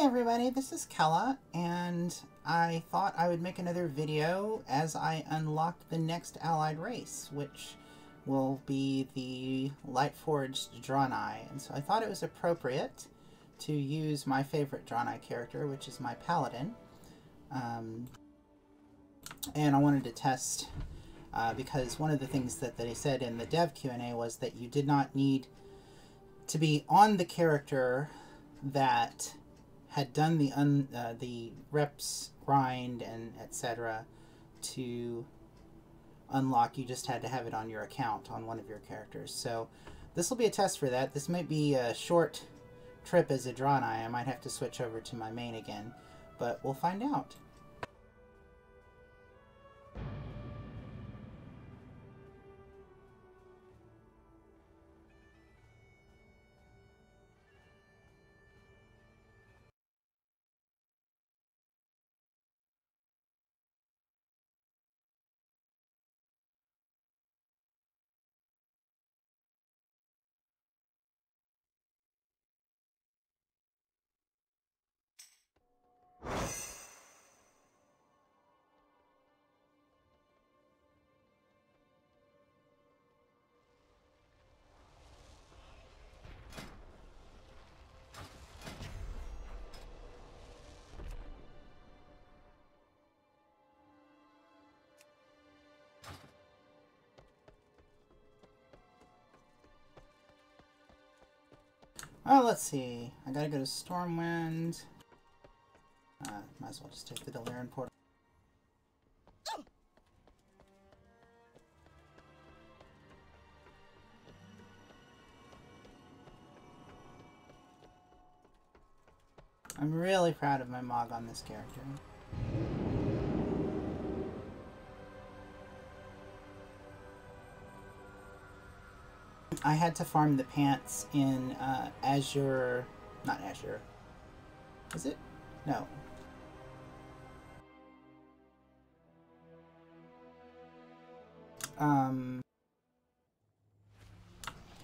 everybody, this is Kela, and I thought I would make another video as I unlock the next allied race, which will be the Lightforged Draenei. And so I thought it was appropriate to use my favorite Dranei character, which is my paladin. And I wanted to test, because one of the things that they said in the dev Q&A was that you did not need to be on the character that had done the reps grind and etc. to unlock. You just had to have it on your account on one of your characters. So this will be a test for that. This might be a short trip as a Dranei. I might have to switch over to my main again, but we'll find out. Oh, let's see. I gotta go to Stormwind. Might as well just take the Delirium portal. I'm really proud of my Mog on this character. I had to farm the pants in Azure, not Azure. Is it? No.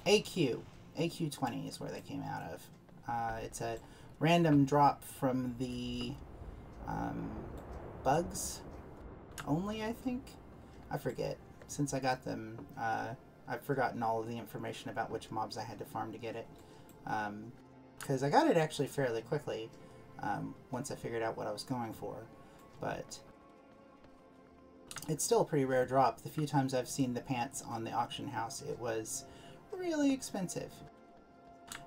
AQ 20 is where they came out of. It's a random drop from the bugs only, I think. I forget. Since I got them, I've forgotten all of the information about which mobs I had to farm to get it. Because I got it actually fairly quickly once I figured out what I was going for. But it's still a pretty rare drop. The few times I've seen the pants on the auction house, it was really expensive.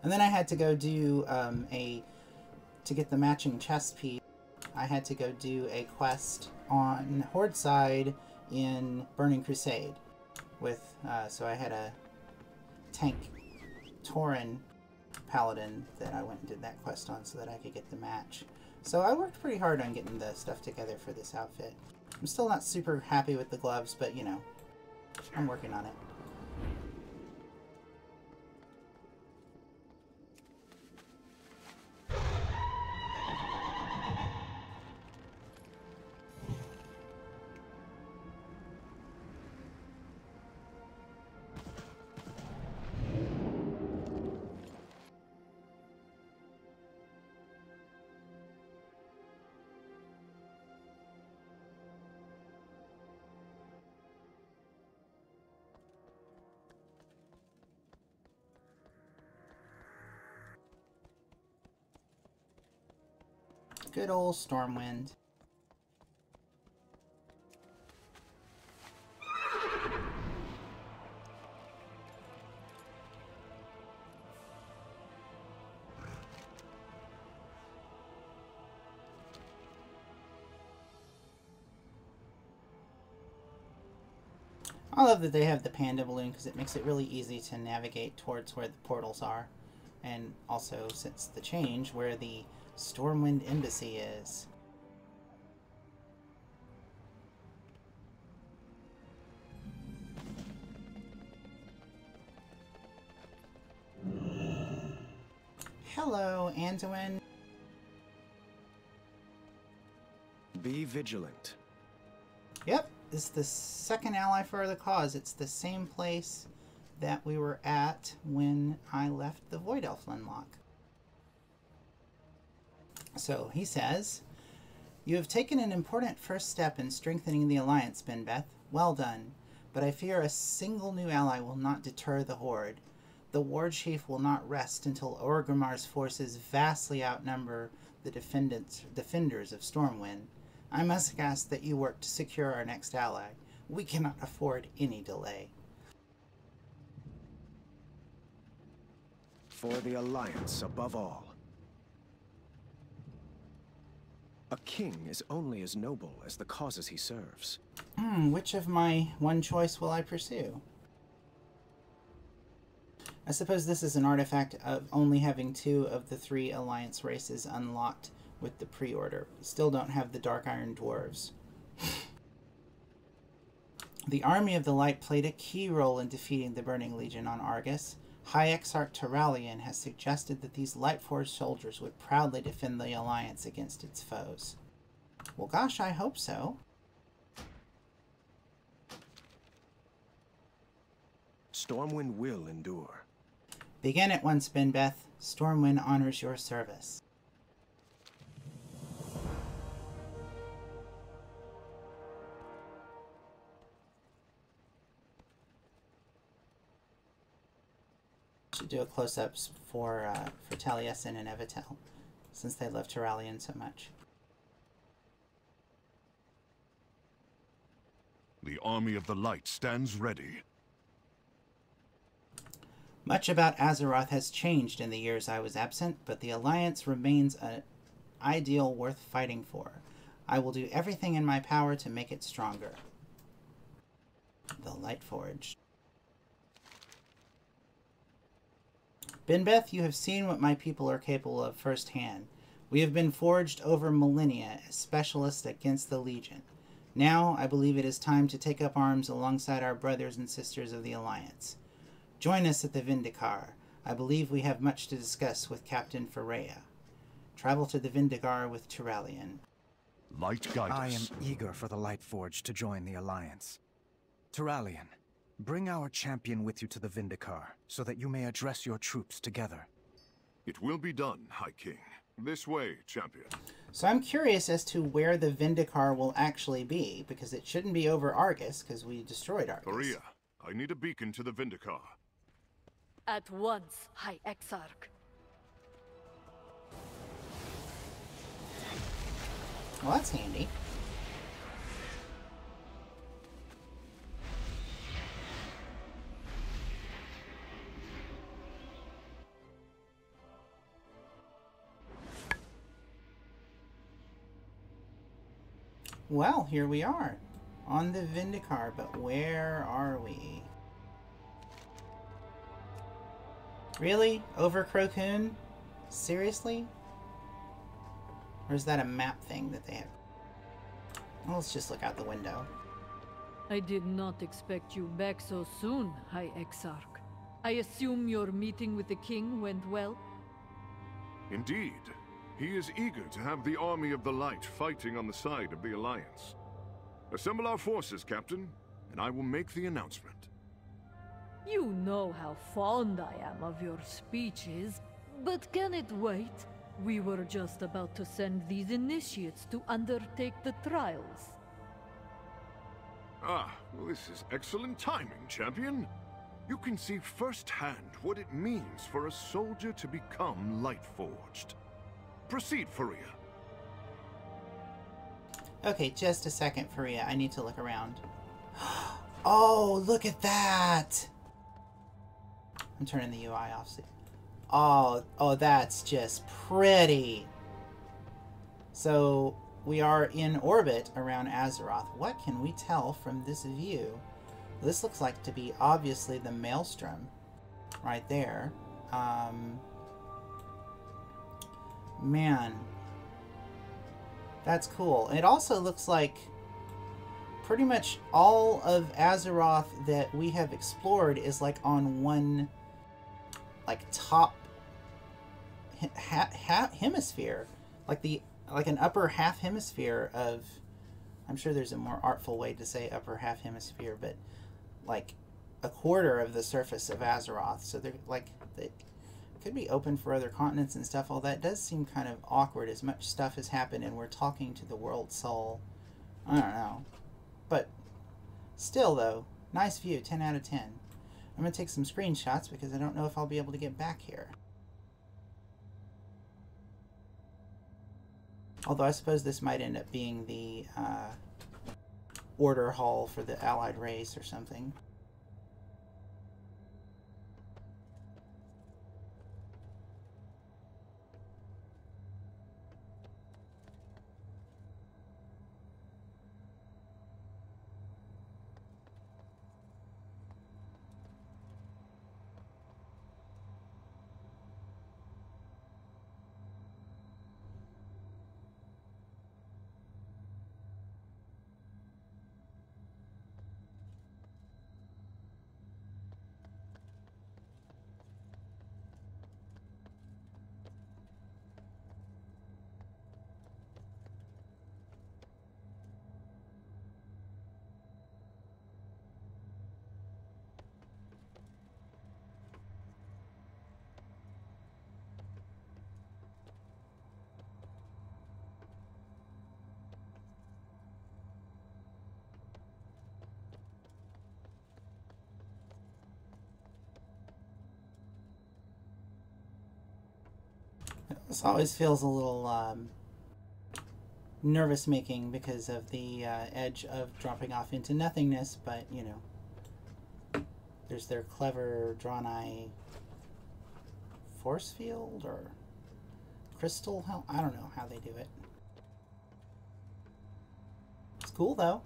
And then I had to go do to get the matching chest piece, I had to go do a quest on Horde side in Burning Crusade. With so I had a tank Tauren paladin that I went and did that quest on so that I could get the match. So I worked pretty hard on getting the stuff together for this outfit. I'm still not super happy with the gloves, but you know, I'm working on it. Good old Stormwind. I love that they have the panda balloon because it makes it really easy to navigate towards where the portals are. And also, since the change, where the Stormwind Embassy is. Hello, Anduin. Be vigilant. Yep, this is the second ally for the cause. It's the same place that we were at when I left the Void Elf Linlock. So he says, "You have taken an important first step in strengthening the alliance, Benbeth. Well done. But I fear a single new ally will not deter the Horde. The War Chief will not rest until Orgrimmar's forces vastly outnumber the defenders of Stormwind. I must ask that you work to secure our next ally. We cannot afford any delay." For the Alliance above all. A king is only as noble as the causes he serves. Which of my one choice will I pursue? I suppose this is an artifact of only having 2 of the 3 Alliance races unlocked with the pre-order. We still don't have the Dark Iron Dwarves. The Army of the Light played a key role in defeating the Burning Legion on Argus. High Exarch Turalyon has suggested that these Lightforged soldiers would proudly defend the Alliance against its foes. Well, gosh, I hope so. Stormwind will endure. Begin at once, Benbeth. Stormwind honors your service. Should do a close-ups for Taliesin and Evitel, since they love Turalyon so much. The Army of the Light stands ready. Much about Azeroth has changed in the years I was absent, but the Alliance remains an ideal worth fighting for. I will do everything in my power to make it stronger. The Lightforged. Benbeth, you have seen what my people are capable of firsthand. We have been forged over millennia as specialists against the Legion. Now, I believe it is time to take up arms alongside our brothers and sisters of the Alliance. Join us at the Vindicar. I believe we have much to discuss with Captain Ferreira. Travel to the Vindicar with Turalyon. Light guide us. I am eager for the Lightforged to join the Alliance. Turalyon, bring our champion with you to the Vindicar, so that you may address your troops together. It will be done, High King. This way, champion. So I'm curious as to where the Vindicar will actually be, because it shouldn't be over Argus, because we destroyed Argus. Maria, I need a beacon to the Vindicar. At once, High Exarch. Well, that's handy. Well, here we are, on the Vindicar, but where are we? Really? Over Crocun? Seriously? Or is that a map thing that they have? Well, let's just look out the window. I did not expect you back so soon, High Exarch. I assume your meeting with the king went well? Indeed. He is eager to have the Army of the Light fighting on the side of the Alliance. Assemble our forces, Captain, and I will make the announcement. You know how fond I am of your speeches, but can it wait? We were just about to send these initiates to undertake the trials. Ah, well, this is excellent timing, champion. You can see firsthand what it means for a soldier to become Lightforged. Proceed, Faria. Okay, just a second, Faria. I need to look around. Oh, look at that! I'm turning the UI off. Oh, that's just pretty. So, we are in orbit around Azeroth. What can we tell from this view? This looks like to be obviously the Maelstrom right there. Man, that's cool. It also looks like pretty much all of Azeroth that we have explored is like on one, like, top hemisphere, like an upper half hemisphere of. I'm sure there's a more artful way to say upper half hemisphere, but like a quarter of the surface of Azeroth. So they're like could be open for other continents and stuff, although that does seem kind of awkward as much stuff has happened and we're talking to the world soul. I don't know. But still, though, nice view, 10 out of 10. I'm going to take some screenshots because I don't know if I'll be able to get back here. Although I suppose this might end up being the order hall for the allied race or something. This always feels a little nervous-making because of the edge of dropping off into nothingness, but, you know, there's their clever Dranei force field or crystal. I don't know how they do it. It's cool, though.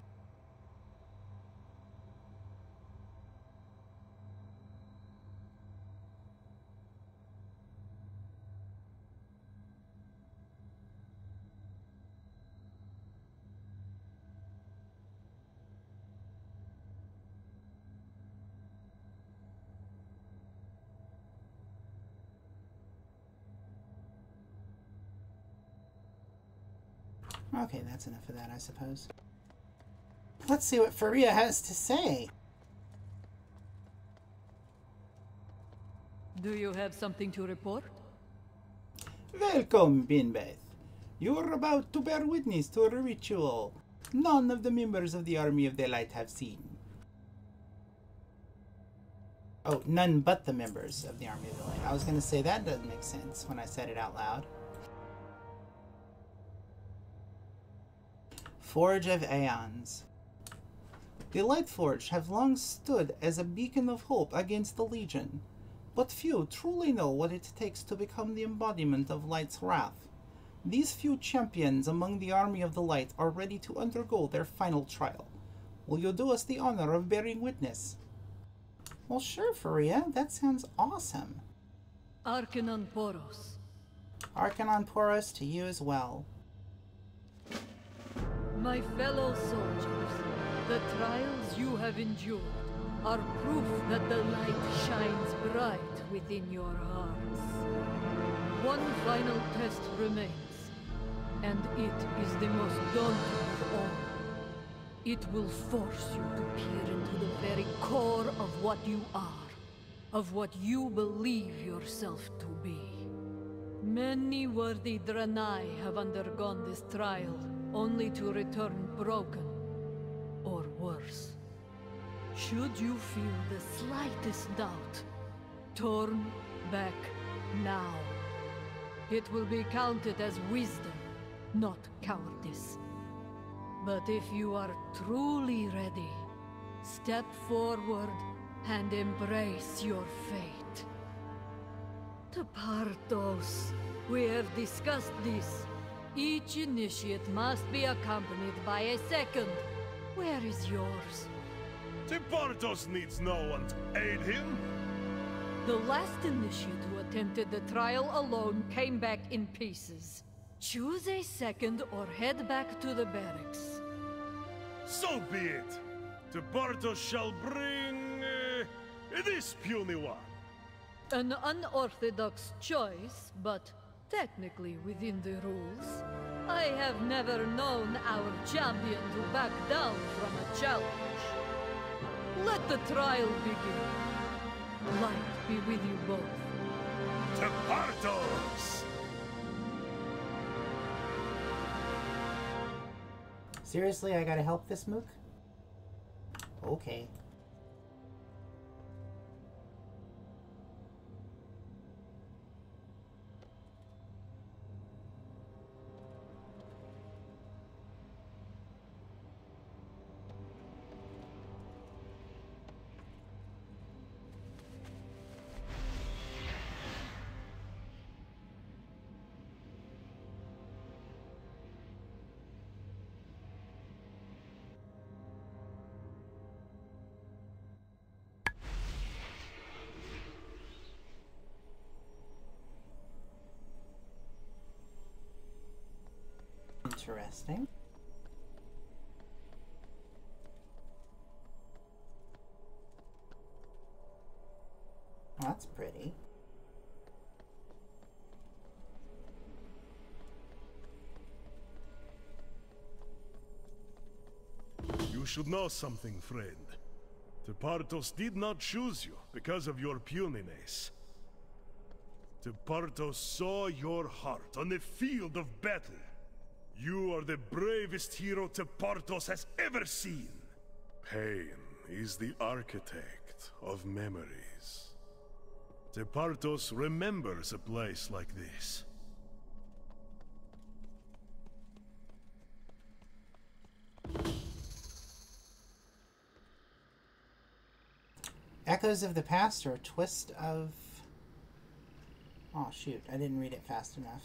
Okay, that's enough of that, I suppose. Let's see what Faria has to say. Do you have something to report? Welcome, Binbeth. You are about to bear witness to a ritual none of the members of the Army of the Light have seen. Oh, none but the members of the Army of the Light. I was going to say that doesn't make sense when I said it out loud. Forge of Aeons. The Lightforged have long stood as a beacon of hope against the Legion, but few truly know what it takes to become the embodiment of Light's wrath. These few champions among the Army of the Light are ready to undergo their final trial. Will you do us the honor of bearing witness? Well, sure, Faria. That sounds awesome. Arcanon Poros. Arcanon Poros to you as well. My fellow soldiers, the trials you have endured are proof that the light shines bright within your hearts. One final test remains, and it is the most daunting of all. It will force you to peer into the very core of what you are, of what you believe yourself to be. Many worthy Dranei have undergone this trial, only to return broken, or worse. Should you feel the slightest doubt, turn back now. It will be counted as wisdom, not cowardice. But if you are truly ready, step forward and embrace your fate. To Partos, we have discussed this. Each initiate must be accompanied by a second. Where is yours? Tepartos needs no one to aid him. The last initiate who attempted the trial alone came back in pieces. Choose a second or head back to the barracks. So be it. Tepartos shall bring this puny one. An unorthodox choice, but technically within the rules. I have never known our champion to back down from a challenge. Let the trial begin. Light be with you both. Seriously, I gotta help this mook? Okay. Interesting. That's pretty. You should know something, friend. Tepartos did not choose you because of your puniness. Tepartos saw your heart on the field of battle. You are the bravest hero Tepartos has ever seen. Pain is the architect of memories. Tepartos remembers a place like this. Echoes of the past or a twist of... Oh shoot, I didn't read it fast enough.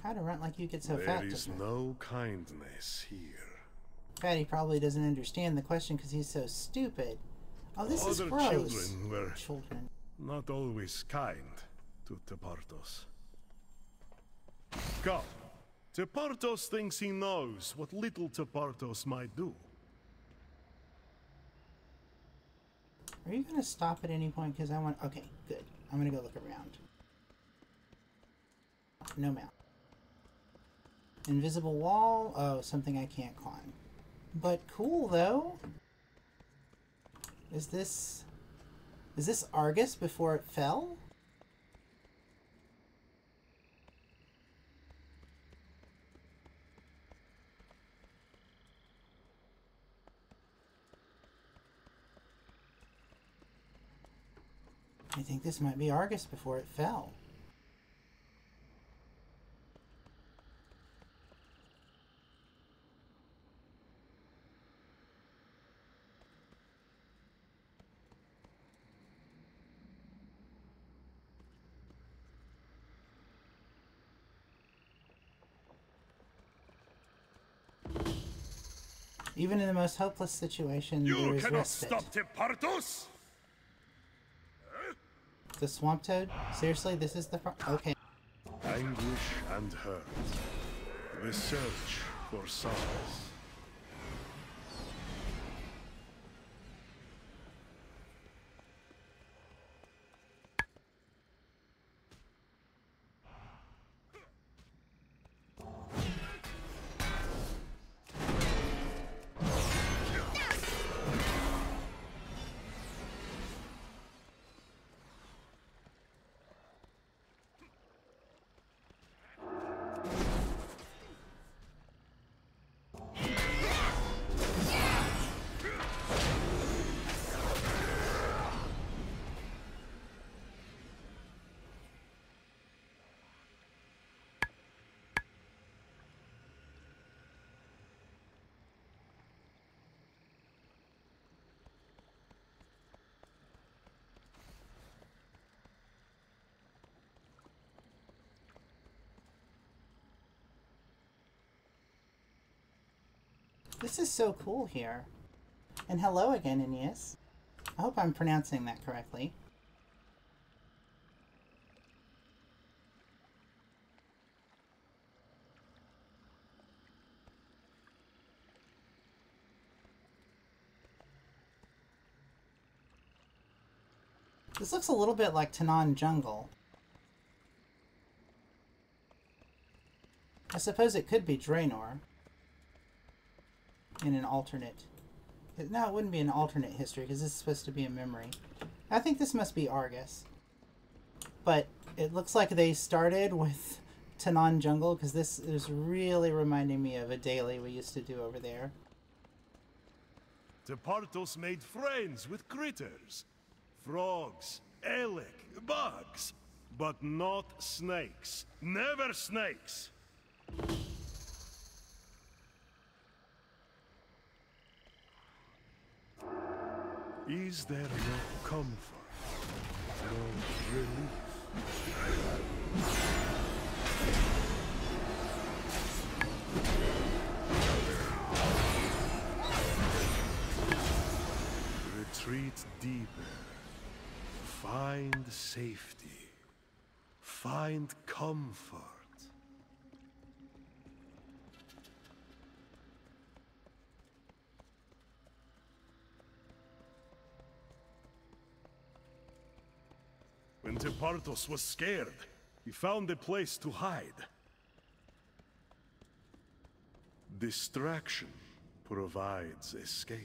How to run like you get so fat? There is no kindness here. Fatty probably doesn't understand the question because he's so stupid. Oh, this is gross. Children were not always kind to Tepartos. Come. Tepartos thinks he knows what little Tepartos might do. Are you going to stop at any point? Because I want... Okay, good. I'm going to go look around. No mount. Invisible wall. Oh, something I can't climb. But cool, though. Is this Argus before it fell? I think this might be Argus before it fell. Even in the most hopeless situation, there is respite. You cannot stop Tepartos! The swamp toad? Seriously, this is the okay. Anguish and hurt. The search for solace. This is so cool here. And hello again, Aeneas. I hope I'm pronouncing that correctly. This looks a little bit like Tanan Jungle. I suppose it could be Draenor. In an alternate... No, it wouldn't be an alternate history, because this is supposed to be a memory. I think this must be Argus. but it looks like they started with Tanan Jungle, because this is really reminding me of a daily we used to do over there. Tepartos made friends with critters. Frogs, elec, bugs. But not snakes. Never snakes! Is there no comfort? No relief? Retreat deeper. Find safety. Find comfort. When Tepartos was scared, he found a place to hide. Distraction provides escape.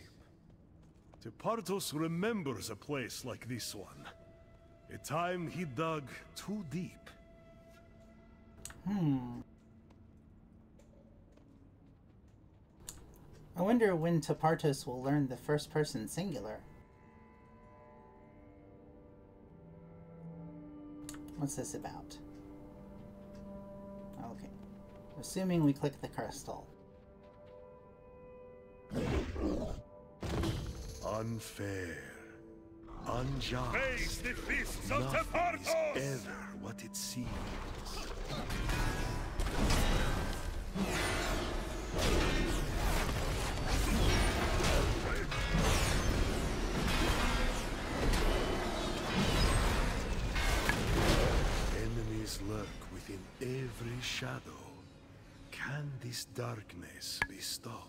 Tepartos remembers a place like this one. A time he dug too deep. I wonder when Tepartos will learn the first person singular. What's this about? Okay. Assuming we click the crystal. Unfair. Unjust. Face the fists of Nothing Tepartos! is ever what it seems. Enemies lurk within every shadow. Can this darkness be stopped?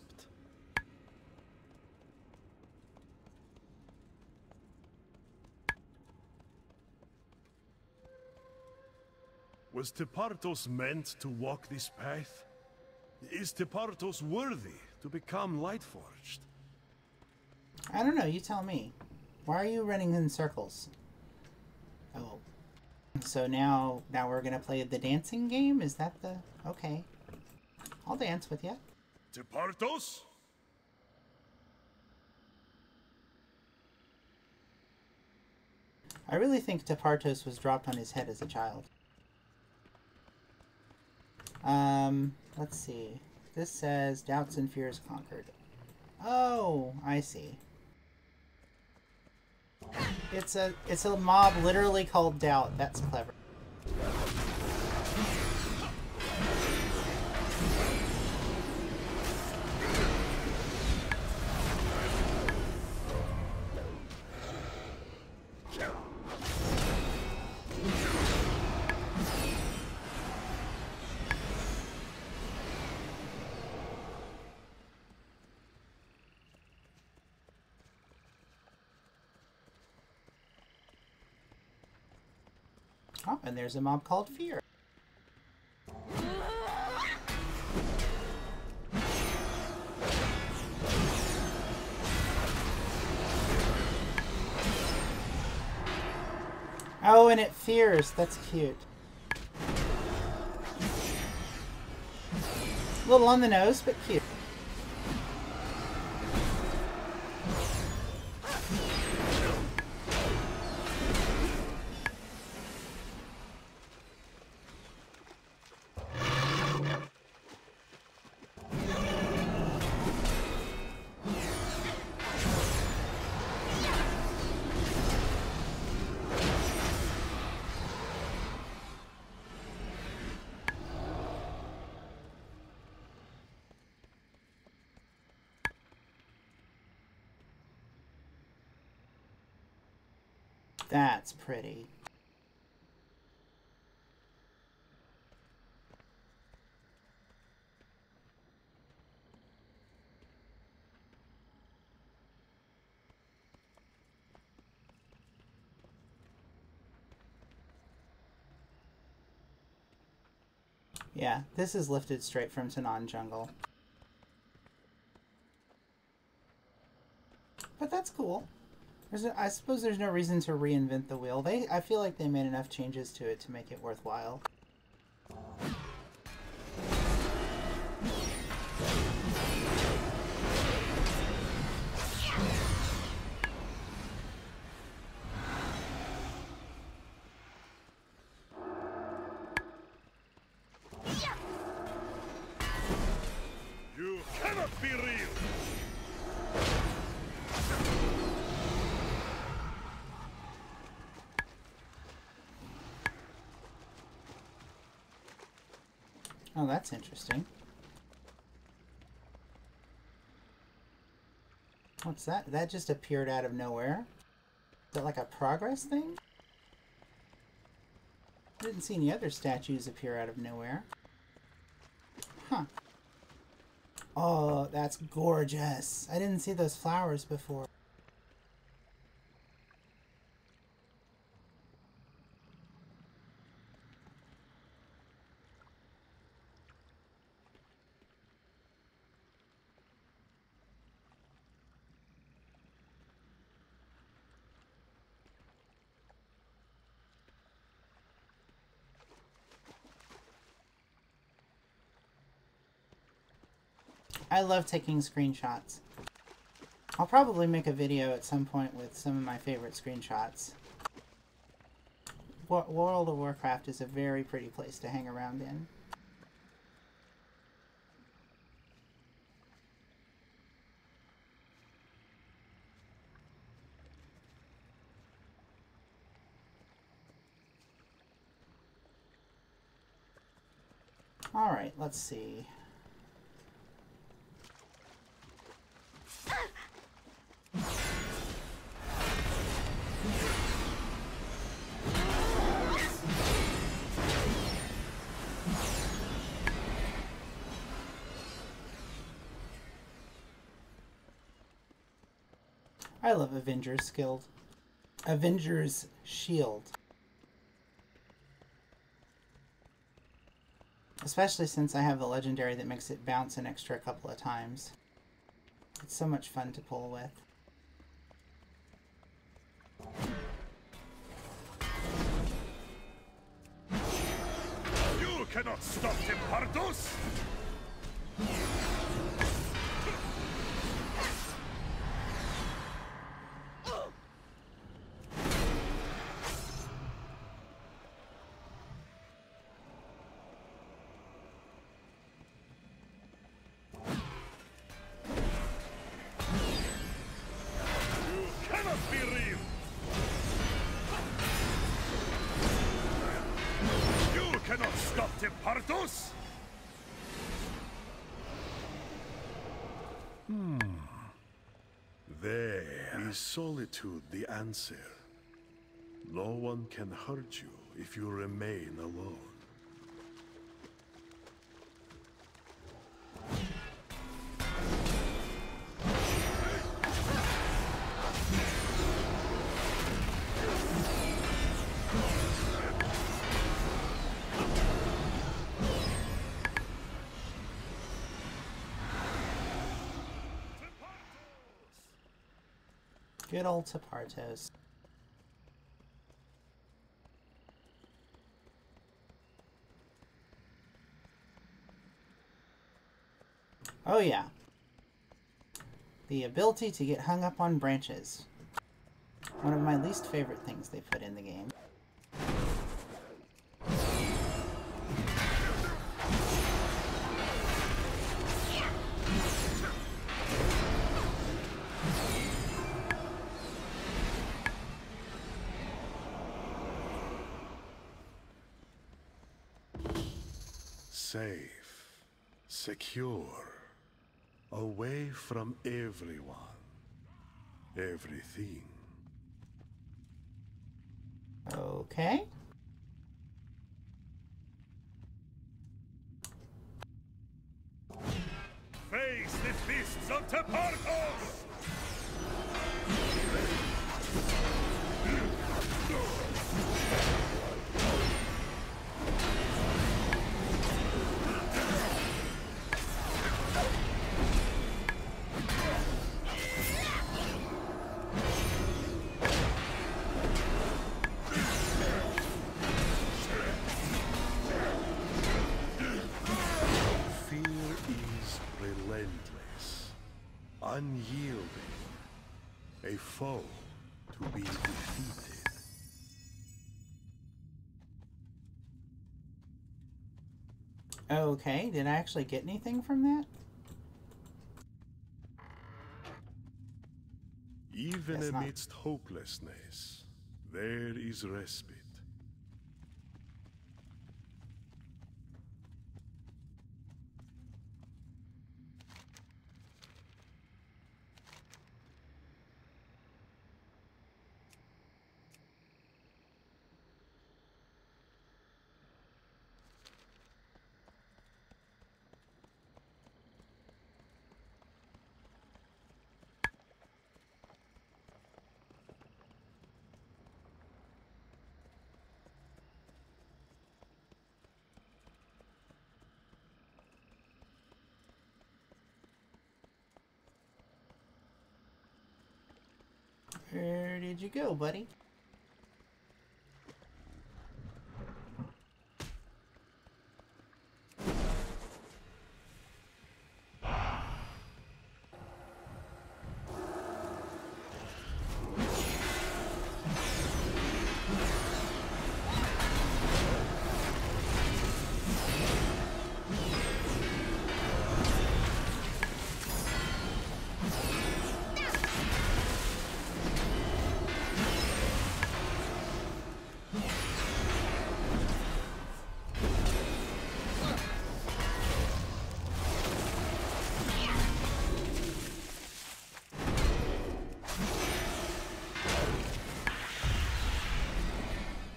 Was Tepartos meant to walk this path? Is Tepartos worthy to become Lightforged? I don't know, you tell me. Why are you running in circles? Oh. So now we're gonna play the dancing game? Is that the... Okay. I'll dance with you. Tepartos? I really think Tepartos was dropped on his head as a child. Let's see. This says doubts and fears conquered. Oh, I see. It's a mob literally called Doubt. That's clever. Oh, and there's a mob called Fear. Oh, and it fears. That's cute. A little on the nose, but cute. That's pretty. Yeah, this is lifted straight from Tanan Jungle. But that's cool. I suppose there's no reason to reinvent the wheel. I feel like they made enough changes to it to make it worthwhile. You cannot be real! Oh, that's interesting. What's that? That just appeared out of nowhere? Is that like a progress thing? I didn't see any other statues appear out of nowhere. Huh. Oh, that's gorgeous. I didn't see those flowers before. I love taking screenshots. I'll probably make a video at some point with some of my favorite screenshots. World of Warcraft is a very pretty place to hang around in. Alright, let's see. I love Avengers Guild. Avengers Shield. Especially since I have the legendary that makes it bounce an extra couple of times. It's so much fun to pull with. You cannot stop him, Pardos! There is solitude the answer. No one can hurt you if you remain alone. Good old Tepartos. Oh yeah. The ability to get hung up on branches. One of my least favorite things they put in the game. Safe, secure, away from everyone, everything. Okay. Face the fists of Tepartos! unyielding, a foe to be defeated. Okay, did I actually get anything from that? Even Guess not. amidst hopelessness, there is respite. Where did you go, buddy?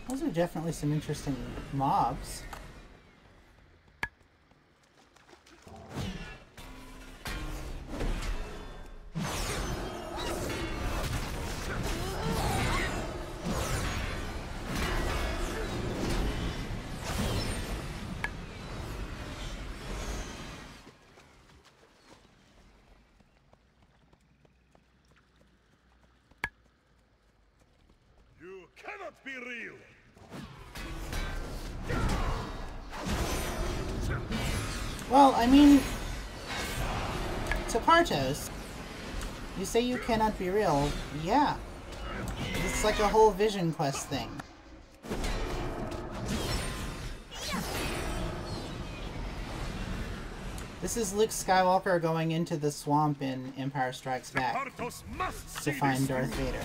Those are definitely some interesting mobs. You cannot be real! Well, I mean, Tepartos, you say you cannot be real. Yeah. It's like a whole Vision Quest thing. This is Luke Skywalker going into the swamp in Empire Strikes Back to find Darth Vader.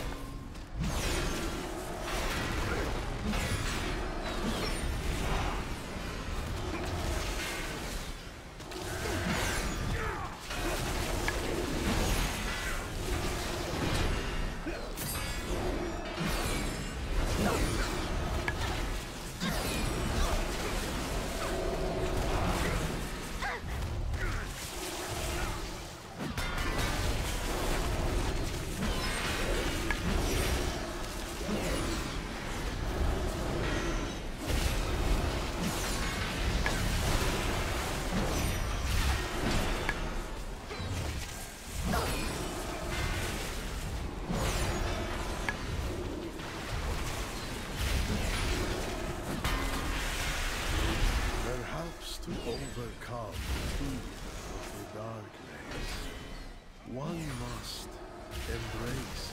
To overcome the darkness, one must embrace.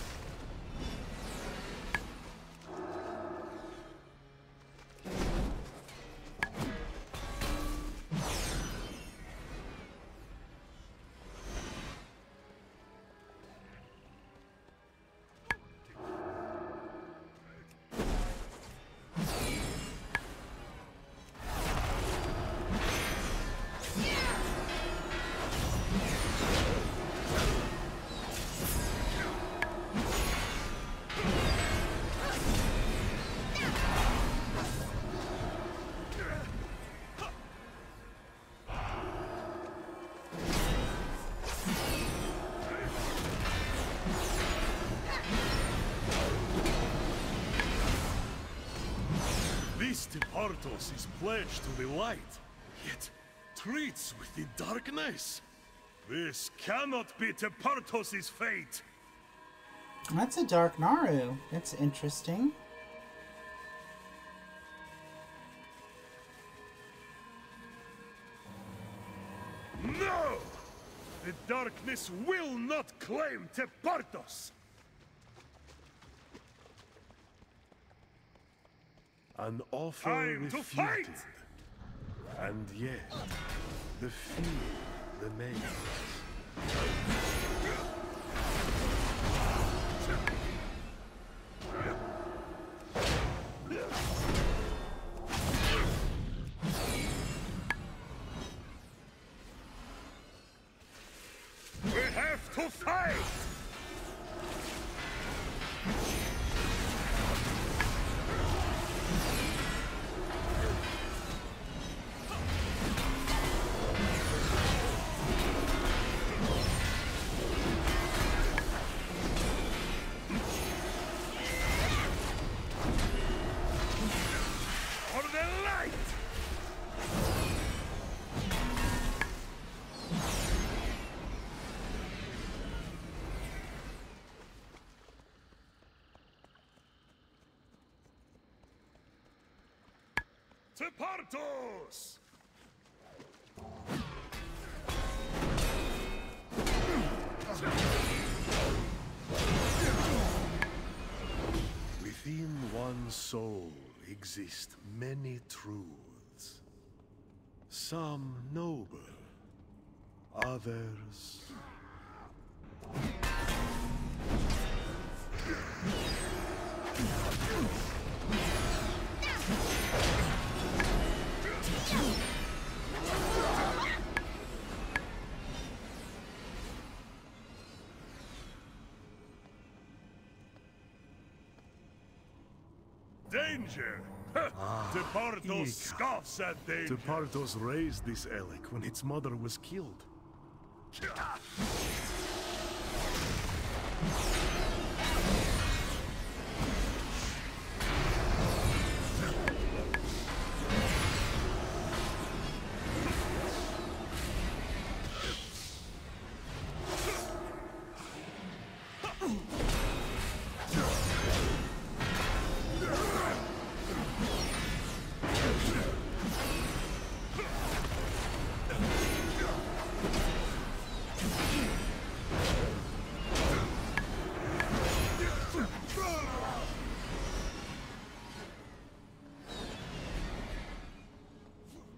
Tepartos is pledged to the light, yet treats with the darkness. This cannot be Tepartos' fate. That's a Dark Naru. That's interesting. No! The darkness will not claim Tepartos! An offer Time refuted. to fight! And yet, the fear remains. We have to fight! For the light! Tepartos! Within one soul exist many truths. Some noble, others... Danger! Tepartos scoffs at danger! Tepartos raised this Elec when its mother was killed.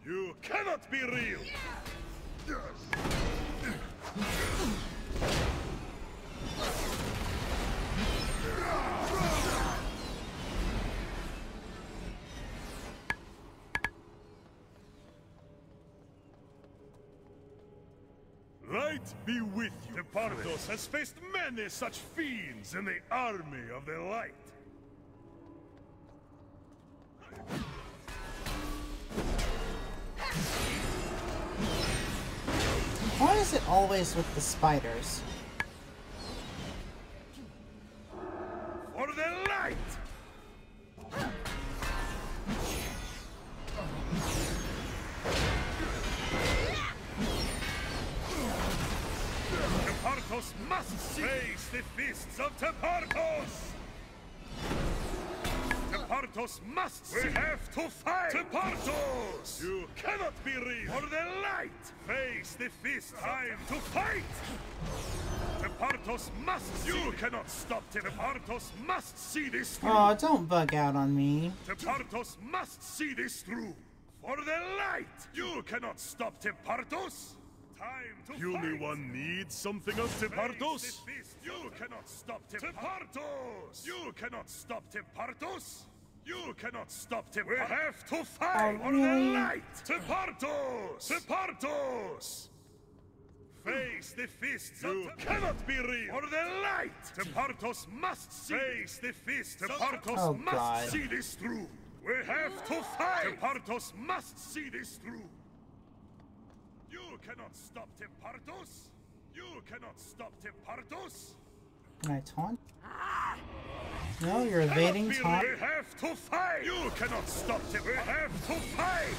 You cannot be real! Light be with you! Tepartos has faced many such fiends in the army of the light. Why is it always with the spiders? For the light! Tepartos must face the fists of Tepartos! Tepartos must see! We have to fight! Tepartos! You cannot be real! For the light! Face the fist! Time to fight! Tepartos must see! You cannot stop Tepartos must see this through! Oh, don't bug out on me. Tepartos must see this through! For the light! You cannot stop Tepartos! Time to You fight! only one needs something of Tepartos? Face the fist. You cannot stop Tepartos! You cannot stop Tepartos! You cannot stop Tepartos! We have to fight! For the light! Tepartos! Tepartos! Face the fists of You cannot be real! For the light! Tepartos must see! Face the fists! Tepartos Oh, must God. see this through! We have to fight! Tepartos must see this through! You cannot stop Tepartos! You cannot stop Tepartos! Can I taunt? No, you're evading taunt. We have to fight! You cannot stop Tepartos! We have to fight!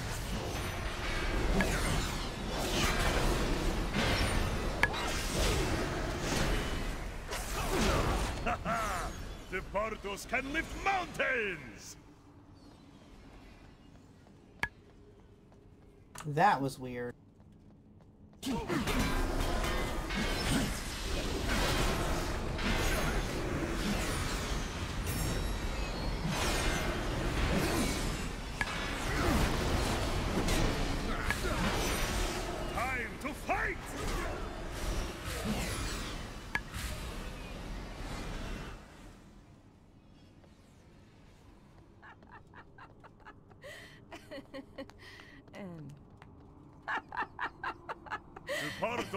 Haha! Tepartos can lift mountains! That was weird.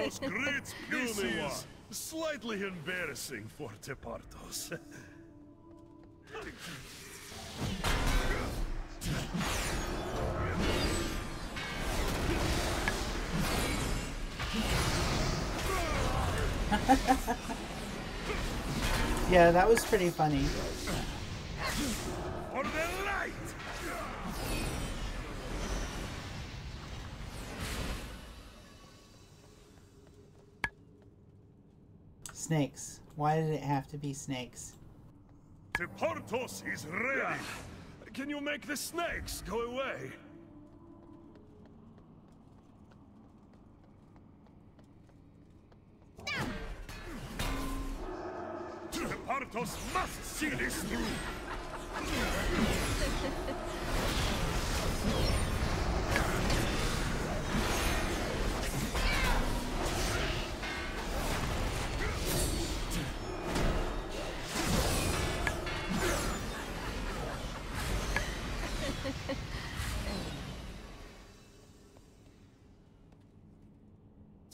Tepartos' great this is slightly embarrassing for Tepartos. Yeah, that was pretty funny. For the light! Snakes. Why did it have to be snakes? Tepartos is ready. Can you make the snakes go away? Tepartos must see this through!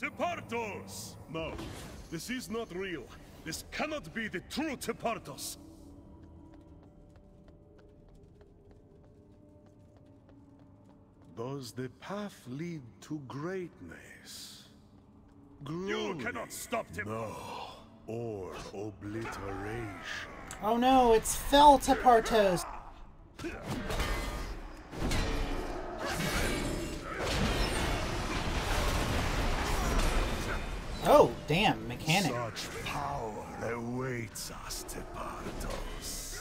Tepartos! No, this is not real. This cannot be the true Tepartos. Does the path lead to greatness? You cannot stop Tepartos! No, or obliteration. Oh no, it's fell Tepartos! Oh, damn, mechanic. Such power awaits us, Tepartos.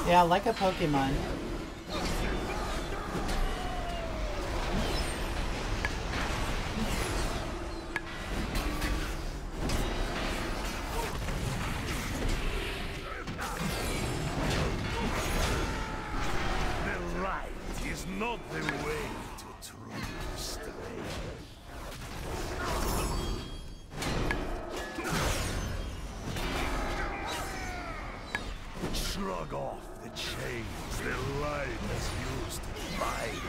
Yeah, like a Pokemon. The light is not the way to true strength. Shrug off the chains the light has used to bind you.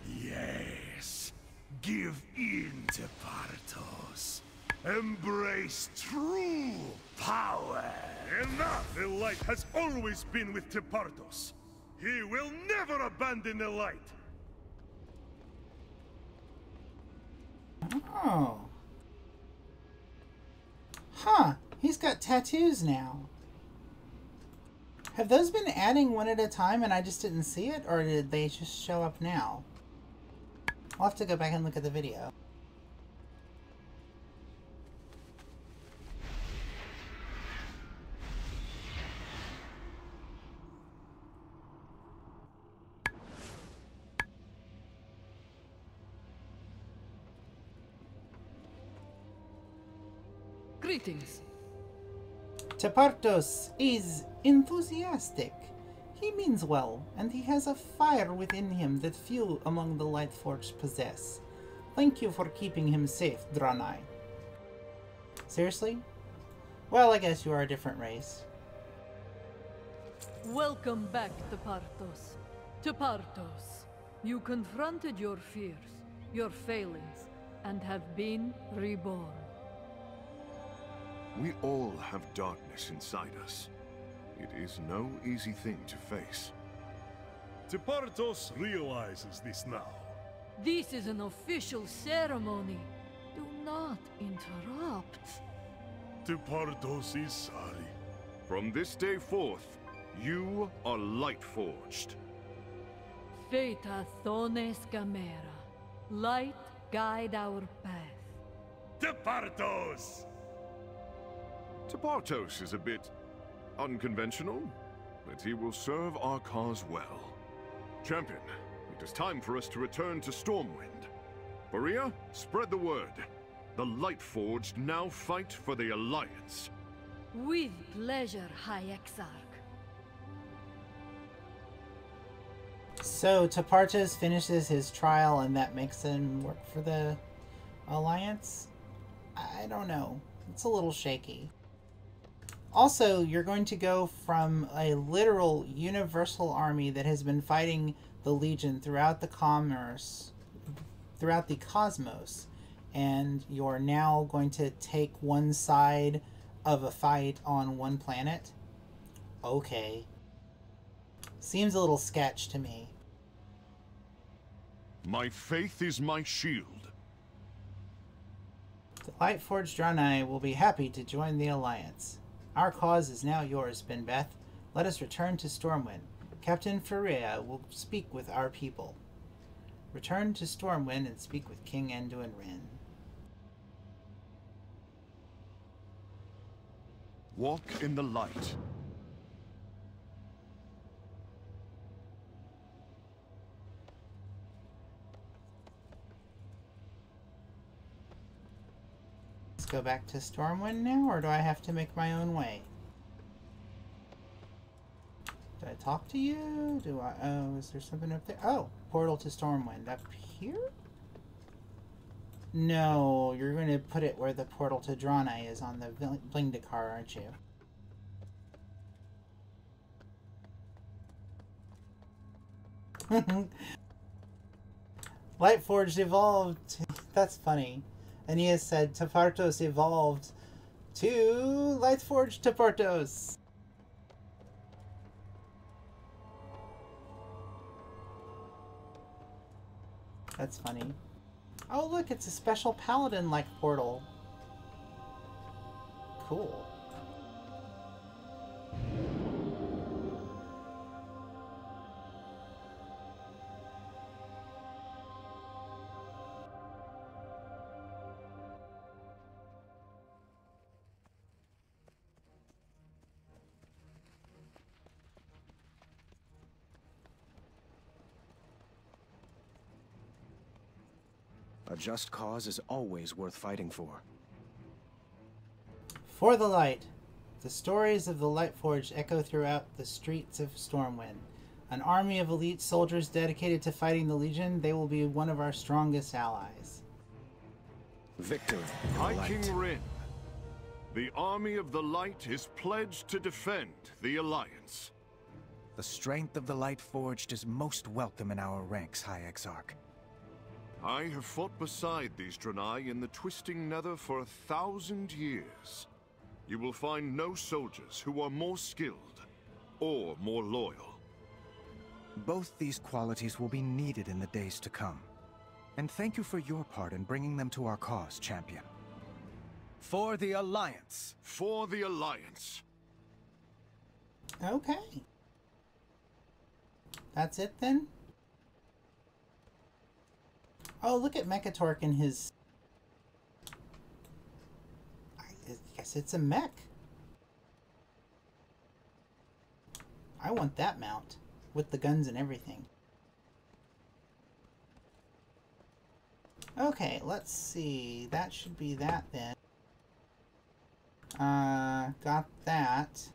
Yes, give in to Tepartos. Embrace true power. Enough! The light has always been with Tepartos. He will never abandon the light. Oh. Huh. He's got tattoos now. Have those been adding one at a time and I just didn't see it? Or did they just show up now? I'll have to go back and look at the video. Greetings. Tepartos is enthusiastic. He means well, and he has a fire within him that few among the Lightforged possess. Thank you for keeping him safe, Dranei. Seriously? Well, I guess you are a different race. Welcome back, Tepartos. Tepartos, you confronted your fears, your failings, and have been reborn. We all have darkness inside us. It is no easy thing to face. Tepartos realizes this now. This is an official ceremony. Do not interrupt. Tepartos is sorry. From this day forth, you are Lightforged. Feta thones gamera. Light guide our path. Tepartos! Tepartos is a bit unconventional, but he will serve our cause well. Champion, it is time for us to return to Stormwind. Maria, spread the word. The Lightforged now fight for the Alliance. With pleasure, High Exarch. So Tepartos finishes his trial and that makes him work for the Alliance? I don't know. It's a little shaky. Also, you're going to go from a literal universal army that has been fighting the Legion throughout the cosmos, and you're now going to take one side of a fight on one planet? Okay. Seems a little sketch to me. My faith is my shield. The Lightforged Draenei will be happy to join the Alliance. Our cause is now yours, Benbeth. Let us return to Stormwind. Captain Flirt will speak with our people. Return to Stormwind and speak with King Anduin Wrynn. Walk in the light. Let's go back to Stormwind now, or do I have to make my own way? Do I talk to you? Do I... Oh, is there something up there? Oh, portal to Stormwind. Up here? No, you're going to put it where the portal to Dranei is on the Vindikar, aren't you? Lightforged evolved. That's funny. Aeneas said Tepartos evolved to Lightforged Tepartos. That's funny. Oh look, it's a special paladin-like portal. Cool. A just cause is always worth fighting for. For the light. The stories of the Lightforged echo throughout the streets of Stormwind. An army of elite soldiers dedicated to fighting the Legion, they will be one of our strongest allies. Victor, High King Wrynn. The army of the light is pledged to defend the Alliance. The strength of the Lightforged is most welcome in our ranks, High Exarch. I have fought beside these Dranei in the twisting nether for 1,000 years. You will find no soldiers who are more skilled or more loyal. Both these qualities will be needed in the days to come. And thank you for your part in bringing them to our cause, champion. For the Alliance! For the Alliance! Okay. That's it then? Oh, look at Mechatork and his... I guess it's a mech. I want that mount. With the guns and everything. Okay, let's see. That should be that then. Got that.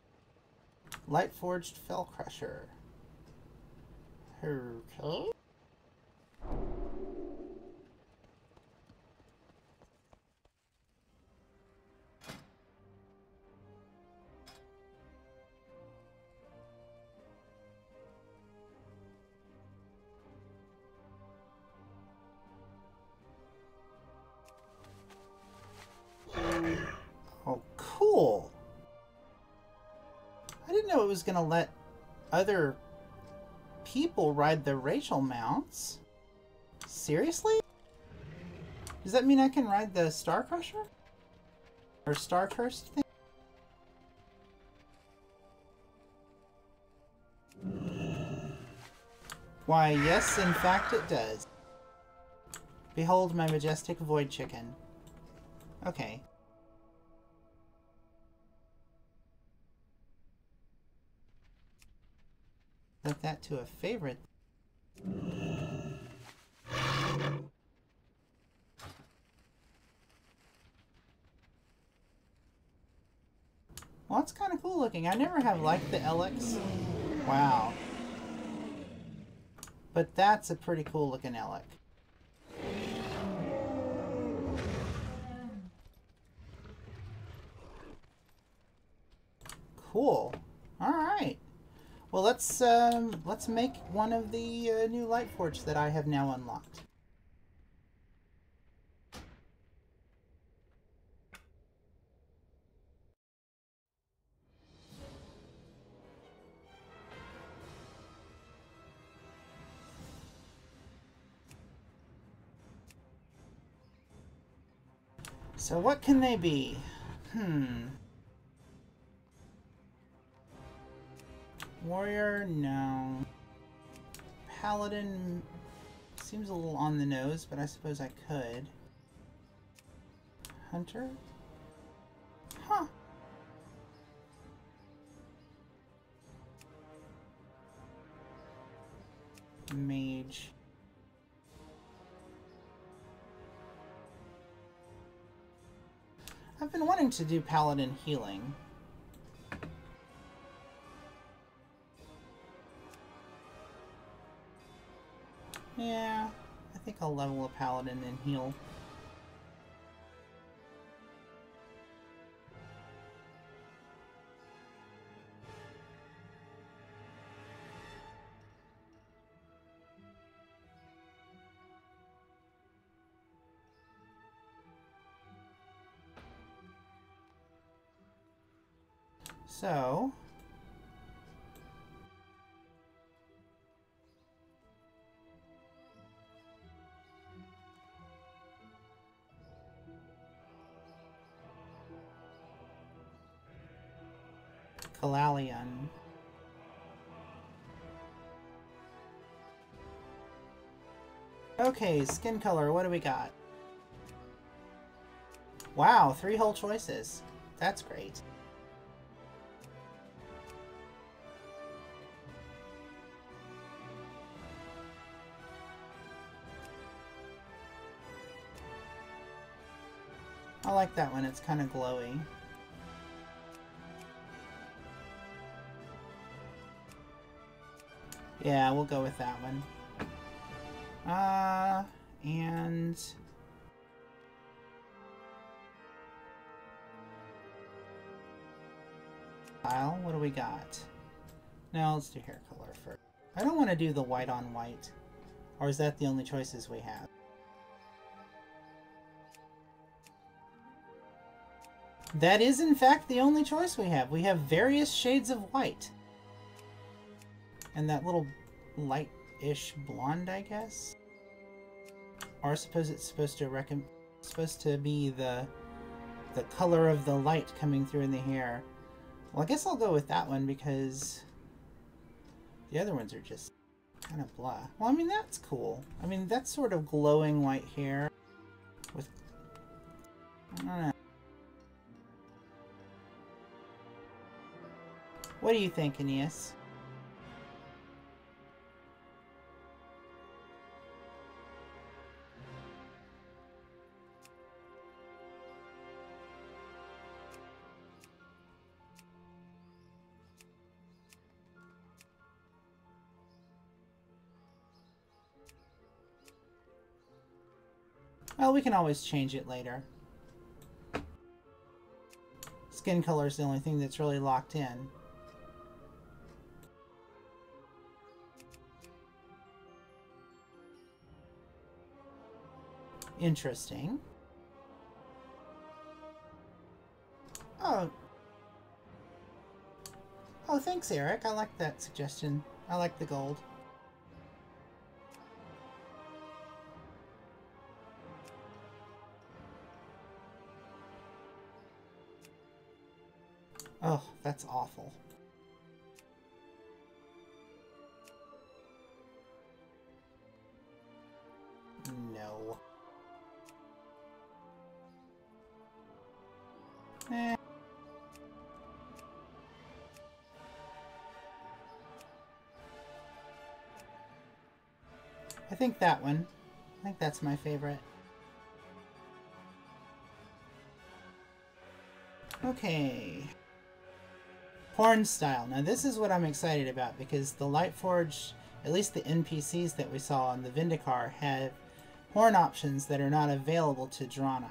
Lightforged Fellcrusher. Okay. Oh, cool. I didn't know it was going to let other people ride the racial mounts. Seriously? Does that mean I can ride the Star Crusher? Or Star Cursed thing? Why, yes, in fact it does. Behold my majestic void chicken. Okay. Set that to a favorite. Well, it's kind of cool looking. I never have liked the LX. Wow. But that's a pretty cool looking Elec. Cool. All right. Well, let's make one of the new Lightforged that I have now unlocked. So what can they be? Warrior? No. Paladin seems a little on the nose, but I suppose I could. Hunter? Huh. Mage. I've been wanting to do Paladin healing. Yeah, I think I'll level a Paladin and heal. So, Kalalion. Okay, skin color, what do we got? Wow, 3 whole choices. That's great. I like that one, it's kind of glowy. Yeah, we'll go with that one. And... style, what do we got? No, let's do hair color first. I don't want to do the white on white. Or is that the only choices we have? That is, in fact, the only choice we have. We have various shades of white. And that little light-ish blonde, I guess? Or I suppose it's supposed to be the color of the light coming through in the hair. Well, I guess I'll go with that one because the other ones are just kind of blah. Well, I mean, that's cool. I mean, that's sort of glowing white hair with... I don't know. What do you think, Aeneas? Well, we can always change it later. Skin color is the only thing that's really locked in. Interesting. Oh. Oh, thanks, Eric. I like that suggestion. I like the gold. Oh, that's awful. No. Eh. I think that one. I think that's my favorite. Okay. Horn style. Now this is what I'm excited about because the Lightforged at least the NPCs that we saw on the Vindicar have horn options that are not available to Dranei.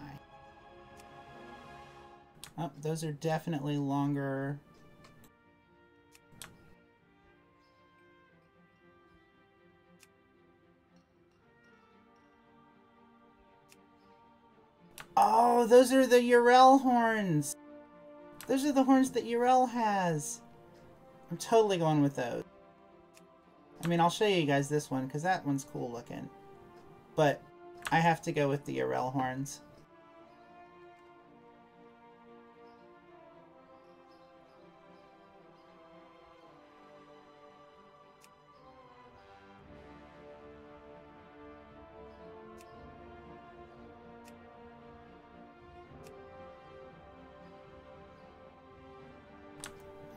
Oh, those are definitely longer. Oh, those are the Yrel horns! Those are the horns that Yrel has! I'm totally going with those. I mean, I'll show you guys this one, because that one's cool looking. But I have to go with the Yrel horns.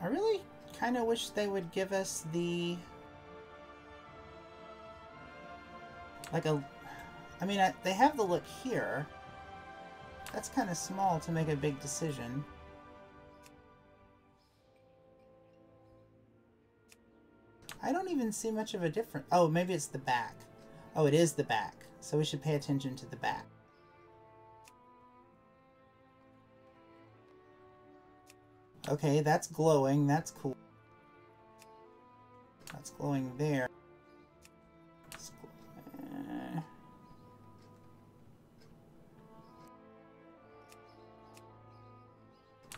I really kind of wish they would give us the... like a... I mean, they have the look here. That's kind of small to make a big decision. I don't even see much of a difference. Oh, maybe it's the back. Oh, it is the back. So we should pay attention to the back. Okay, that's glowing. That's cool. That's glowing there.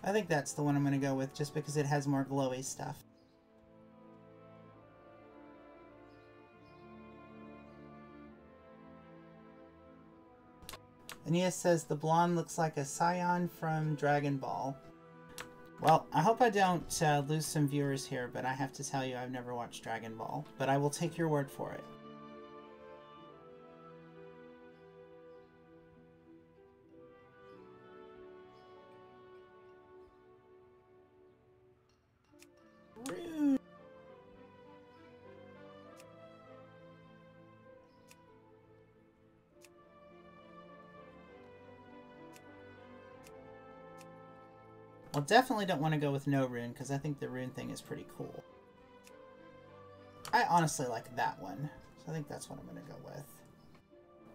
I think that's the one I'm going to go with, just because it has more glowy stuff. Aeneas says the blonde looks like a scion from Dragon Ball. Well, I hope I don't lose some viewers here, but I have to tell you I've never watched Dragon Ball. But I will take your word for it. Rude. Well, definitely don't want to go with no rune, because I think the rune thing is pretty cool. I honestly like that one, so I think that's what I'm going to go with.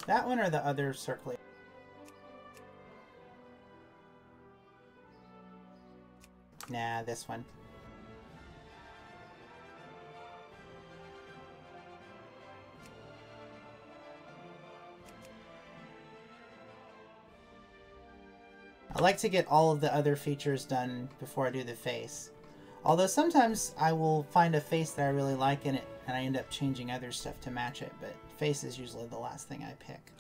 That one or the other circling. Nah, this one. I like to get all of the other features done before I do the face. Although sometimes I will find a face that I really like in it, and I end up changing other stuff to match it, but face is usually the last thing I pick.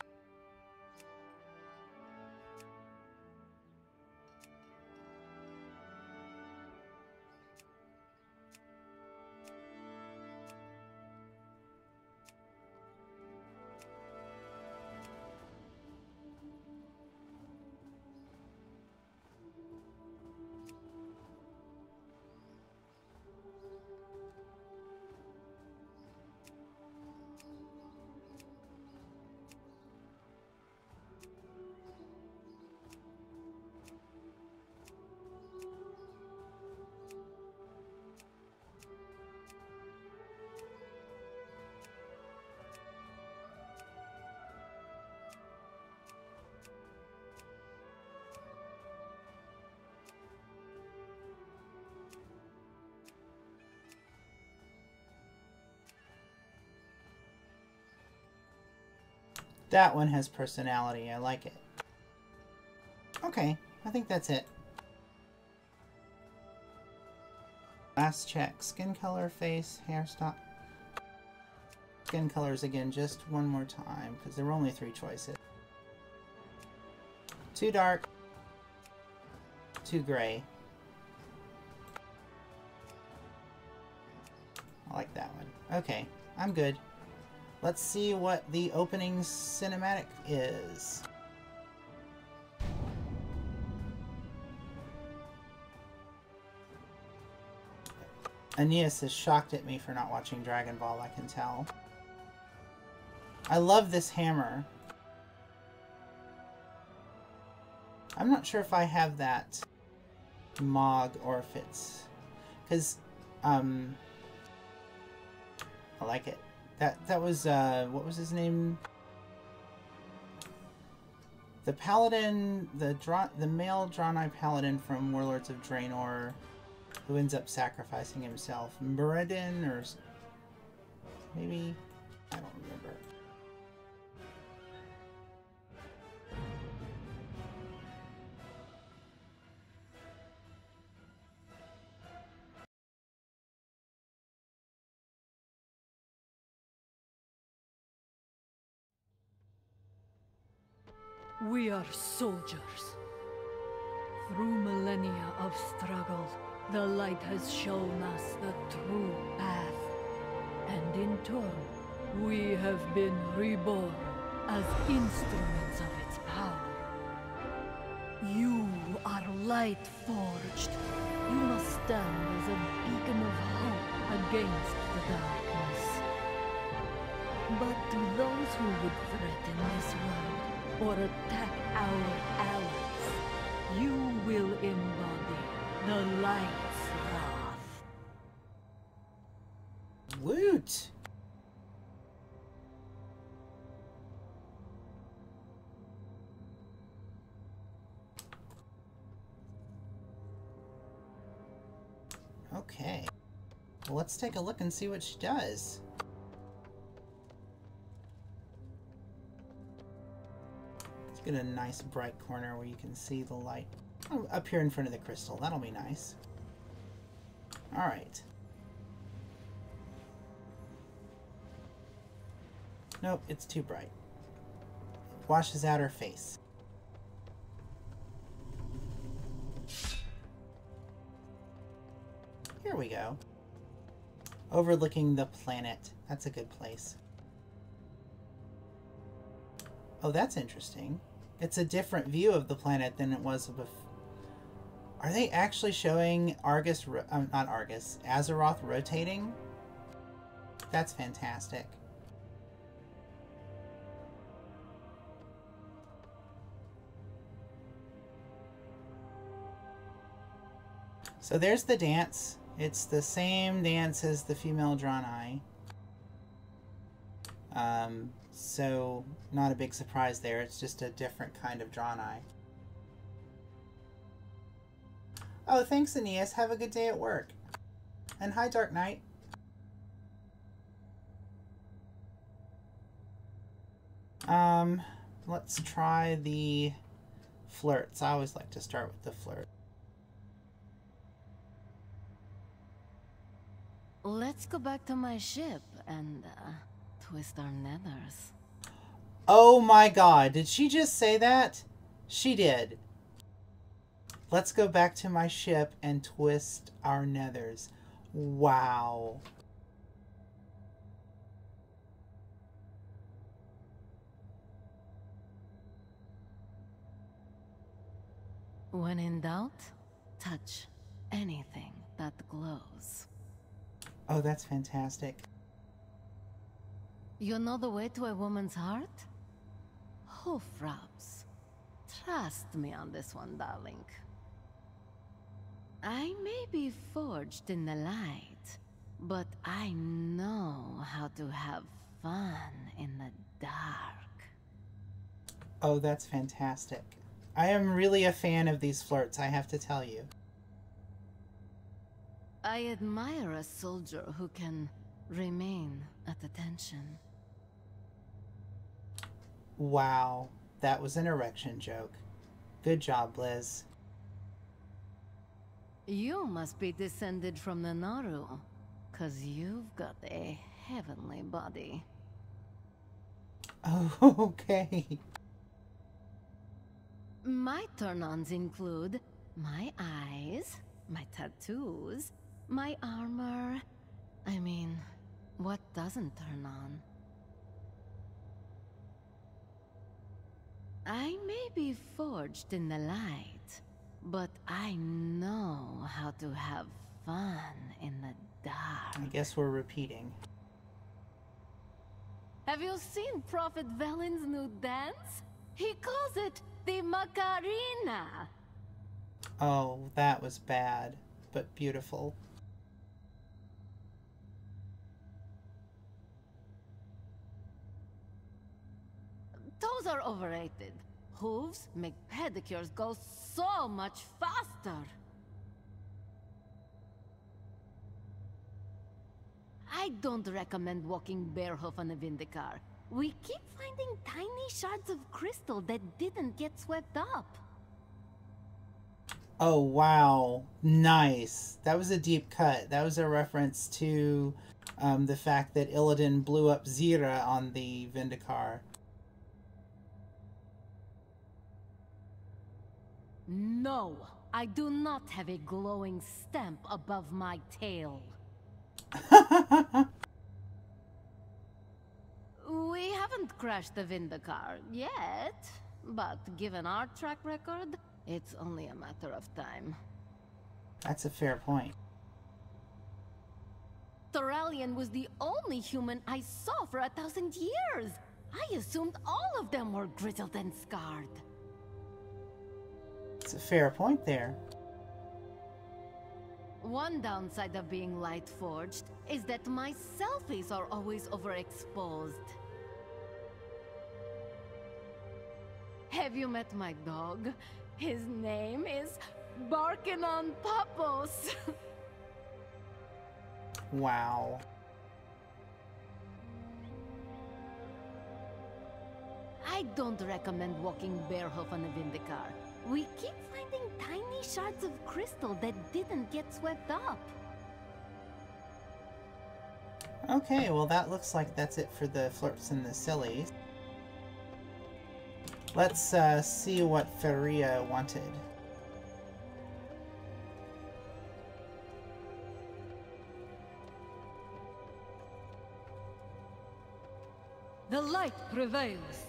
That one has personality. I like it. Okay, I think that's it. Last check. Skin color, face, hairstyle. Skin colors again, just one more time, because there were only 3 choices. Too dark. Too gray. I like that one. Okay, I'm good. Let's see what the opening cinematic is. Aeneas is shocked at me for not watching Dragon Ball, I can tell. I love this hammer. I'm not sure if I have that Mog or if it's... because, I like it. That was, what was his name? The paladin, the male Dranei paladin from Warlords of Draenor, who ends up sacrificing himself. Muradin, or maybe? I don't remember. We are soldiers. Through millennia of struggle, the light has shown us the true path. And in turn, we have been reborn as instruments of its power. You are Lightforged. You must stand as a beacon of hope against the darkness. But to those who would threaten this world, or attack our allies, you will embody the light's wrath. Woot! Okay. Well, let's take a look and see what she does. Get a nice bright corner where you can see the light up here in front of the crystal. That'll be nice. Alright. Nope, it's too bright. It washes out her face. Here we go. Overlooking the planet. That's a good place. Oh, that's interesting. It's a different view of the planet than it was before. Are they actually showing not Argus, Azeroth rotating? That's fantastic. So there's the dance. It's the same dance as the female Dranei. So, not a big surprise there. It's just a different kind of Dranei. Oh, thanks, Aeneas. Have a good day at work. And hi, Dark Knight. Let's try the flirts. I always like to start with the flirt. Let's go back to my ship and, twist our nethers. Oh my god, did she just say that? She did. Let's go back to my ship and twist our nethers. Wow. When in doubt, touch anything that glows. Oh, that's fantastic. You know the way to a woman's heart? Hoof rubs. Trust me on this one, darling. I may be forged in the light, but I know how to have fun in the dark. Oh, that's fantastic. I am really a fan of these flirts, I have to tell you. I admire a soldier who can remain at attention. Wow, that was an erection joke. Good job, Liz. You must be descended from the Naru, 'cause you've got a heavenly body. Oh, okay. My turn-ons include my eyes, my tattoos, my armor. I mean, what doesn't turn on? I may be forged in the light, but I know how to have fun in the dark. I guess we're repeating. Have you seen Prophet Velen's new dance? He calls it the Macarena. Oh, that was bad, but beautiful. Toes are overrated. Hooves make pedicures go so much faster. I don't recommend walking barehoof on a Vindicar. We keep finding tiny shards of crystal that didn't get swept up. Oh, wow. Nice. That was a deep cut. That was a reference to the fact that Illidan blew up Zira on the Vindicar. No, I do not have a glowing stamp above my tail. We haven't crashed the Vindicar yet, but given our track record, it's only a matter of time. That's a fair point. Thoralion was the only human I saw for 1,000 years. I assumed all of them were grizzled and scarred. It's a fair point there. One downside of being Lightforged is that my selfies are always overexposed. Have you met my dog? His name is Barkin' on Papos. Wow. I don't recommend walking barehoof on a Vindicar. We keep finding tiny shards of crystal that didn't get swept up. Okay, well that looks like that's it for the flirts and the sillies. Let's see what Faria wanted. The light prevails.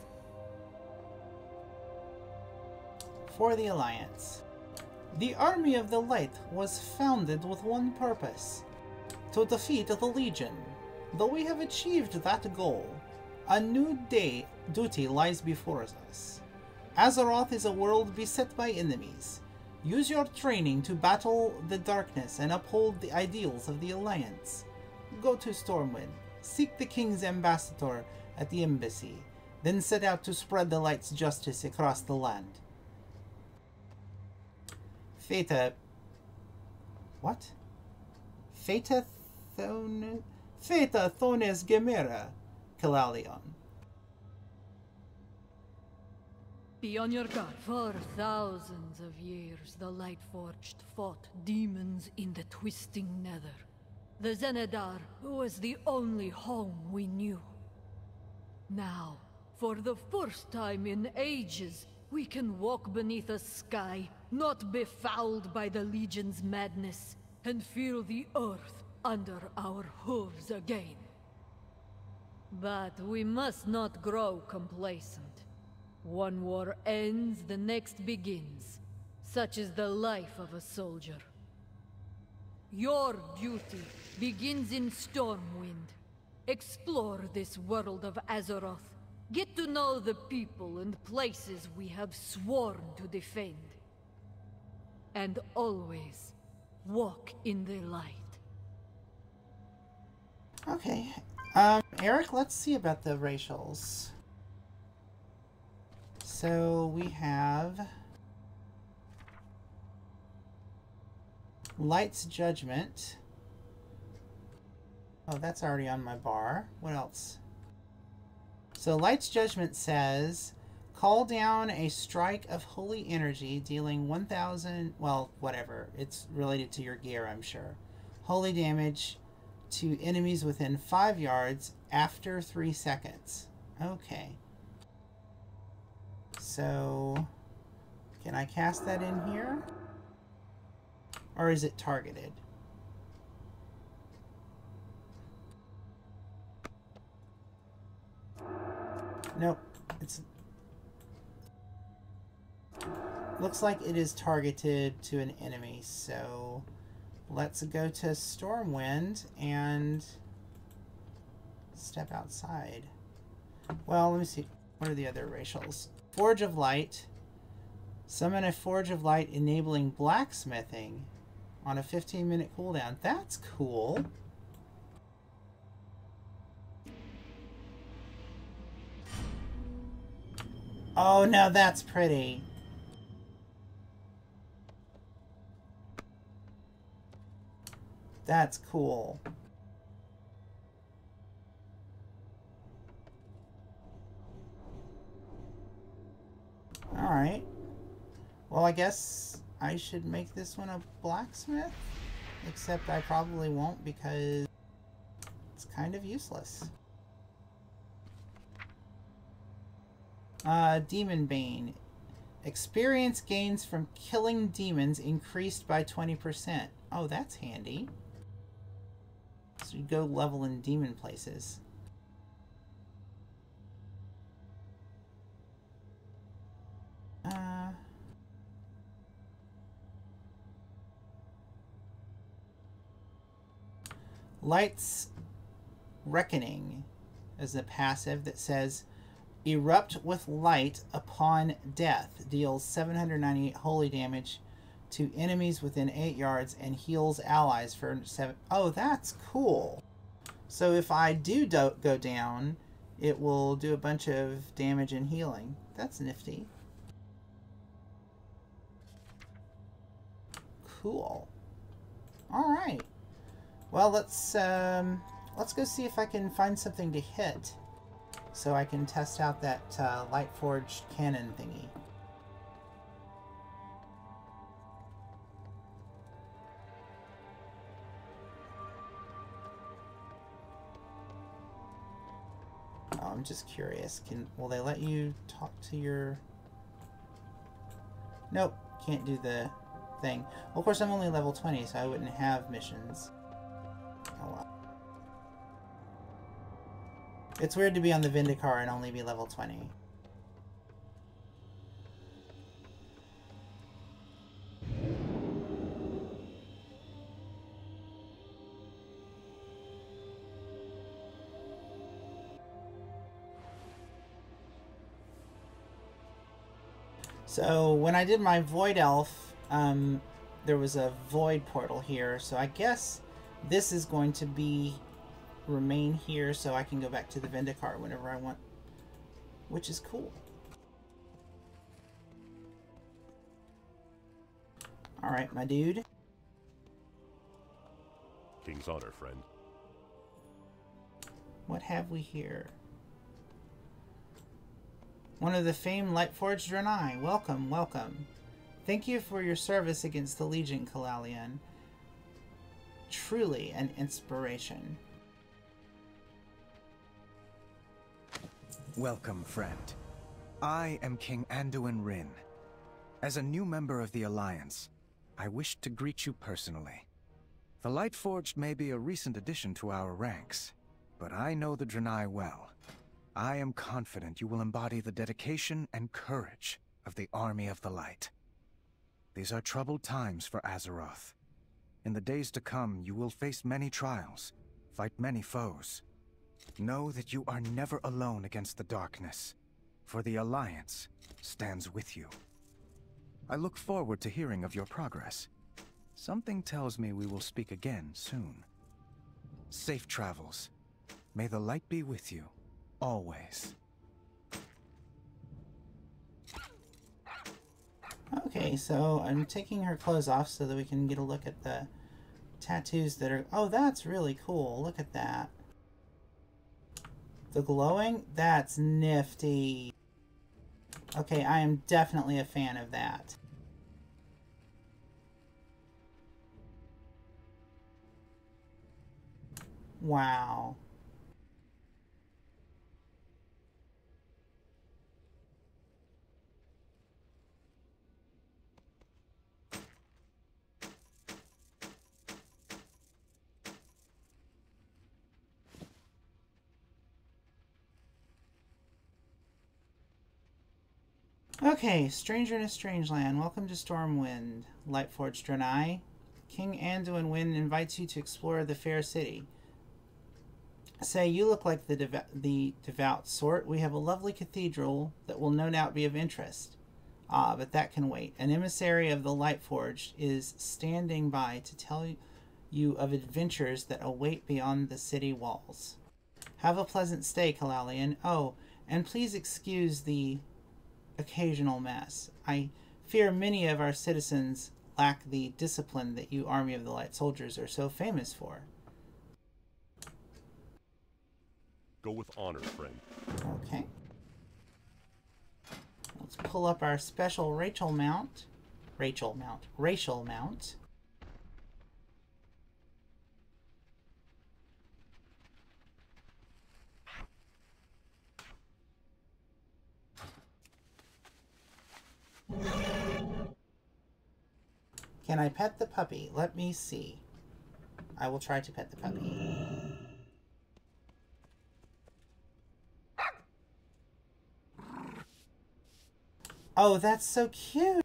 For the Alliance. The Army of the Light was founded with one purpose: to defeat the Legion. Though we have achieved that goal, a new duty lies before us. Azeroth is a world beset by enemies. Use your training to battle the darkness and uphold the ideals of the Alliance. Go to Stormwind, seek the King's ambassador at the embassy, then set out to spread the Light's justice across the land. Feta... What? Feta Thones Gemera, Kalalion. Be on your guard. For thousands of years, the Lightforged fought demons in the twisting nether. The Zenedar was the only home we knew. Now, for the first time in ages, we can walk beneath a sky not befouled by the Legion's madness, and feel the earth under our hooves again. But we must not grow complacent. One war ends, the next begins. Such is the life of a soldier. Your duty begins in Stormwind. Explore this world of Azeroth. Get to know the people and places we have sworn to defend. And always walk in the light. Okay. Eric, let's see about the racials. So we have Light's Judgment. Oh, that's already on my bar. What else? So Light's Judgment says, call down a strike of holy energy dealing 1,000, well, whatever. It's related to your gear, I'm sure. Holy damage to enemies within 5 yards after 3 seconds. Okay. So, can I cast that in here? Or is it targeted? Nope. It's... looks like it is targeted to an enemy, so let's go to Stormwind and step outside. Well, let me see. What are the other racials? Forge of Light. Summon a Forge of Light enabling blacksmithing on a 15-minute cooldown. That's cool. Oh, now that's pretty. That's cool. Alright. Well, I guess I should make this one a blacksmith. Except I probably won't because it's kind of useless. Demon Bane. Experience gains from killing demons increased by 20%. Oh, that's handy. So you go level in demon places. Light's Reckoning is a passive that says erupt with light upon death. Deals 798 holy damage to enemies within 8 yards and heals allies for 7. Oh, that's cool. So if I do go down, it will do a bunch of damage and healing. That's nifty. Cool. All right. Well, let's go see if I can find something to hit, so I can test out that Lightforged cannon thingy. Oh, I'm just curious. Will they let you talk to your? Nope, can't do the thing. Well, of course, I'm only level 20, so I wouldn't have missions. Oh well. It's weird to be on the Vindicar and only be level 20. So when I did my Void Elf, there was a Void portal here, so I guess this is going to remain here so I can go back to the Vindicar whenever I want, which is cool. Alright, my dude. King's honor, friend. What have we here? One of the famed Lightforged Draenei. Welcome, welcome. Thank you for your service against the Legion, Kalalian. Truly an inspiration. Welcome, friend. I am King Anduin Wrynn. As a new member of the Alliance, I wish to greet you personally. The Lightforged may be a recent addition to our ranks, but I know the Dranei well. I am confident you will embody the dedication and courage of the Army of the Light. These are troubled times for Azeroth. In the days to come, you will face many trials, fight many foes. Know that you are never alone against the darkness, for the Alliance stands with you. I look forward to hearing of your progress. Something tells me we will speak again soon. Safe travels. May the light be with you, always. Okay, so I'm taking her clothes off so that we can get a look at the tattoos that are... Oh, that's really cool. Look at that. The glowing? That's nifty. Okay, I am definitely a fan of that. Wow. Okay, stranger in a strange land. Welcome to Stormwind, Lightforged Draenei. King Anduin Wrynn invites you to explore the fair city. Say, you look like the devout sort. We have a lovely cathedral that will no doubt be of interest. Ah, but that can wait. An emissary of the Lightforged is standing by to tell you of adventures that await beyond the city walls. Have a pleasant stay, Kalalian. Oh, and please excuse the occasional mess. I fear many of our citizens lack the discipline that you Army of the Light Soldiers are so famous for. Go with honor, friend. Okay. Let's pull up our special racial mount. Can I pet the puppy? Let me see. I will try to pet the puppy. Oh, that's so cute.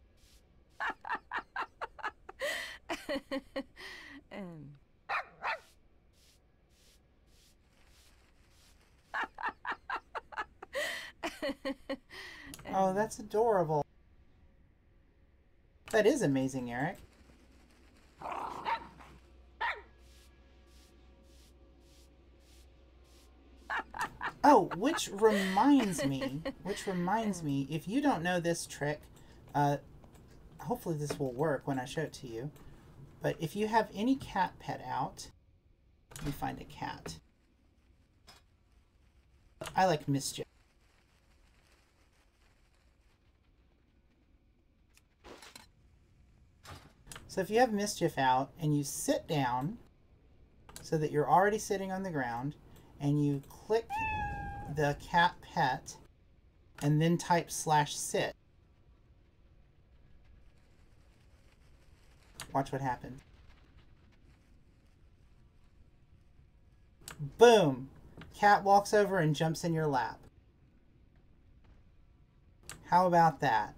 Oh, that's adorable. That is amazing, Eric. Oh, which reminds me, if you don't know this trick, hopefully this will work when I show it to you, but if you have any cat pet out, let me find a cat. I like Mischief. So if you have Mischief out and you sit down so that you're already sitting on the ground and you click the cat pet and then type /sit. Watch what happens. Boom! Cat walks over and jumps in your lap. How about that?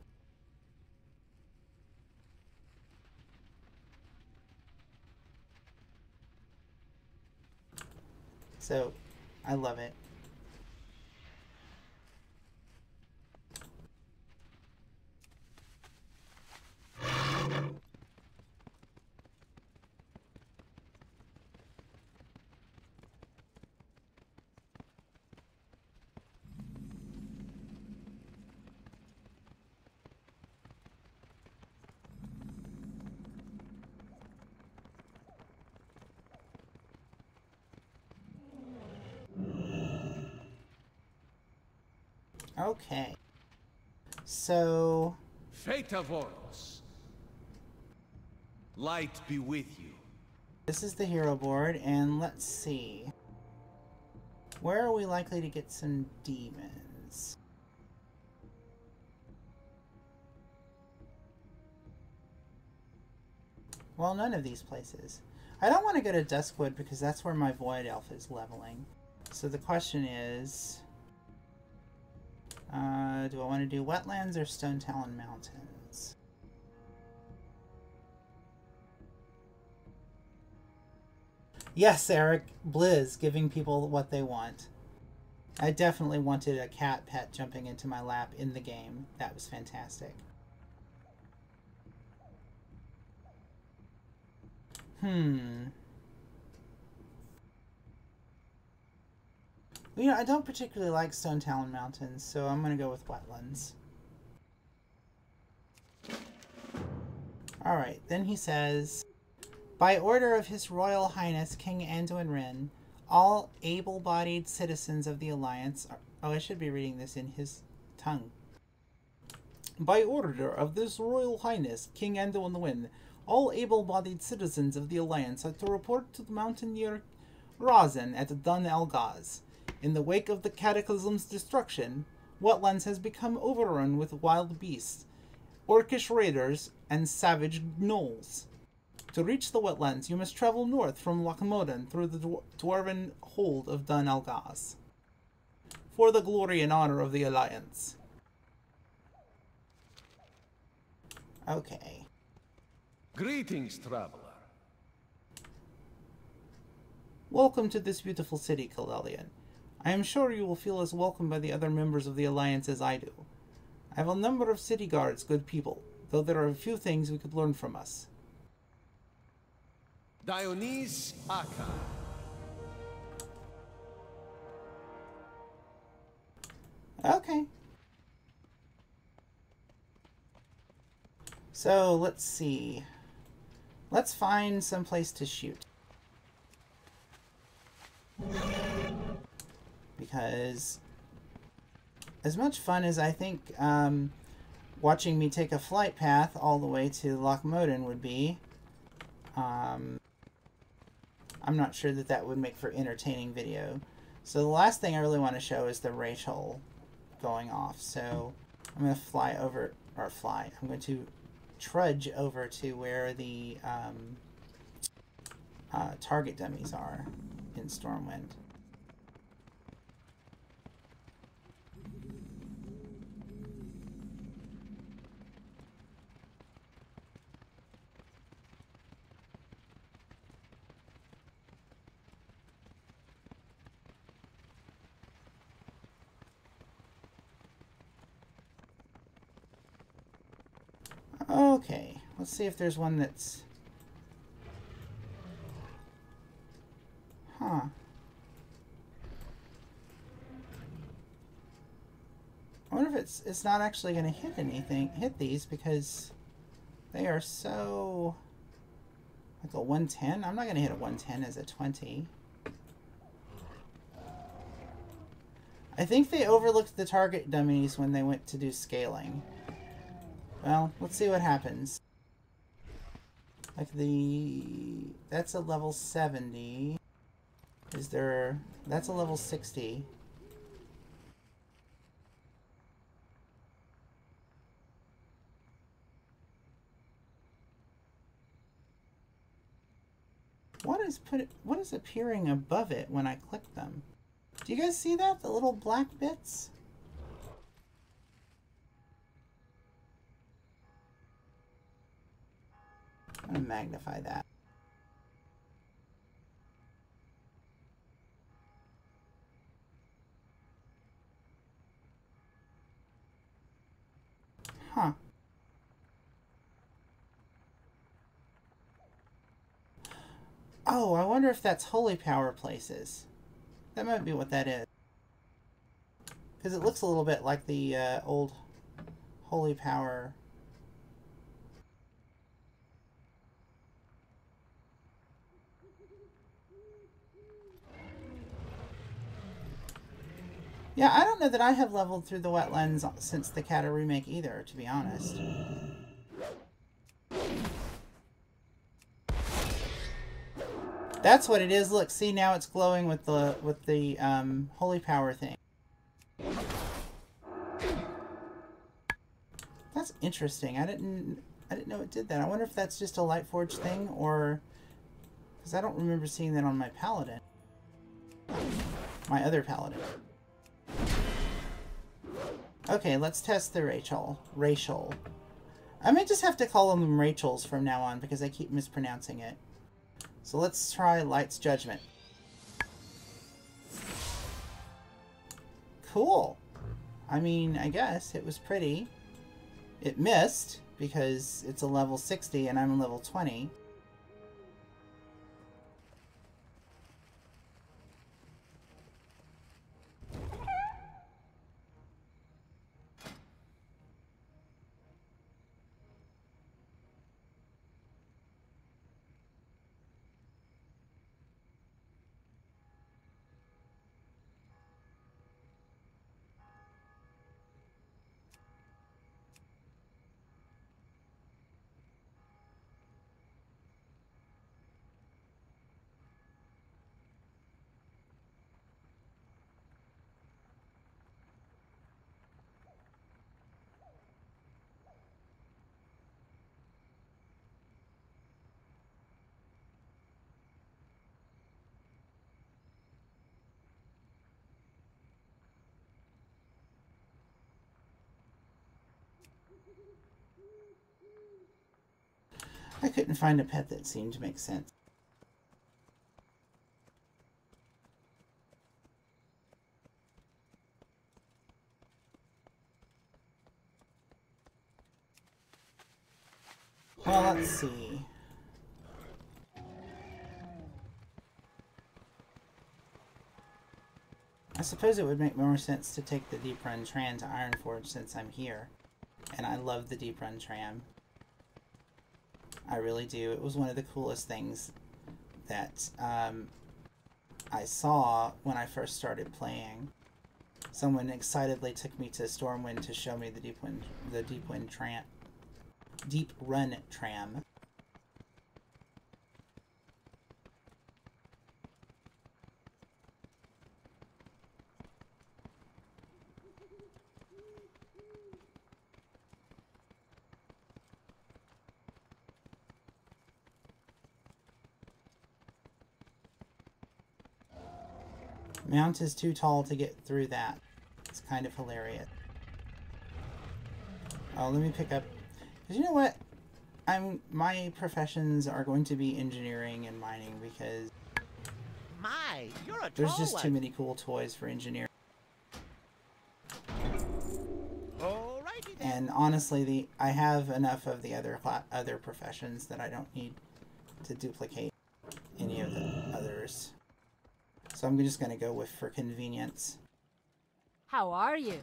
So, I love it. Okay. So... Fetavoros. Light be with you. This is the hero board, and let's see. Where are we likely to get some demons? Well, none of these places. I don't want to go to Duskwood because that's where my Void Elf is leveling. So the question is... do I want to do Wetlands or Stone Talon Mountains? Yes, Eric, Blizz, giving people what they want. I definitely wanted a cat pet jumping into my lap in the game. That was fantastic. You know, I don't particularly like Stone Talon Mountains, so I'm going to go with Wetlands. Alright, then he says, by order of His Royal Highness King Anduin Wrynn, all able-bodied citizens of the Alliance are... Oh, I should be reading this in his tongue. By order of this Royal Highness King Anduin Wrynn, all able-bodied citizens of the Alliance are to report to the mountaineer Razen at Dun Algaz. In the wake of the Cataclysm's destruction, Wetlands has become overrun with wild beasts, orcish raiders, and savage gnolls. To reach the Wetlands, you must travel north from Lochmodan through the dwarven hold of Dun Algaz. For the glory and honor of the Alliance. Okay. Greetings, traveler. Welcome to this beautiful city, Kalelian. I am sure you will feel as welcome by the other members of the Alliance as I do. I have a number of city guards, good people, though there are a few things we could learn from us. Dionys Aka. Okay. So, let's see. Let's find some place to shoot. Because as much fun as I think watching me take a flight path all the way to Loch Moden would be, I'm not sure that that would make for entertaining video. So the last thing I really want to show is the race hole going off. So I'm going to fly over, or fly, I'm going to trudge over to where the target dummies are in Stormwind. Okay, let's see if there's one that's... Huh. I wonder if it's not actually going to hit these, because they are so... Like a 110? I'm not going to hit a 110 as a 20. I think they overlooked the target dummies when they went to do scaling. Well, let's see what happens. Like that's a level 70. That's a level 60. What is appearing above it when I click them? Do you guys see that? The little black bits? I'm going to magnify that. Huh. Oh, I wonder if that's holy power places. That might be what that is. Because it looks a little bit like the old holy power. Yeah, I don't know that I have leveled through the wetlands since the Kata remake either, to be honest. That's what it is. Look, see, now it's glowing with the holy power thing. That's interesting. I didn't know it did that. I wonder if that's just a Lightforged thing, or because I don't remember seeing that on my paladin. My other paladin. Okay, let's test the Rachel. I may just have to call them Rachels from now on because I keep mispronouncing it. So let's try Light's Judgment. Cool. I mean, I guess it was pretty. It missed because it's a level 60 and I'm a level 20. I couldn't find a pet that seemed to make sense. Well, let's see. I suppose it would make more sense to take the Deep Run tram to Ironforge since I'm here. And I love the Deep Run tram. I really do. It was one of the coolest things that I saw when I first started playing. Someone excitedly took me to Stormwind to show me the Deep Run tram. Mount is too tall to get through that. It's kind of hilarious. Oh, let me pick up... Because you know what? My professions are going to be engineering and mining because... You're a there's just too many cool toys for engineering. Alrighty then. And honestly, I have enough of the other professions that I don't need to duplicate any of the others. So I'm just going to go with for convenience. How are you?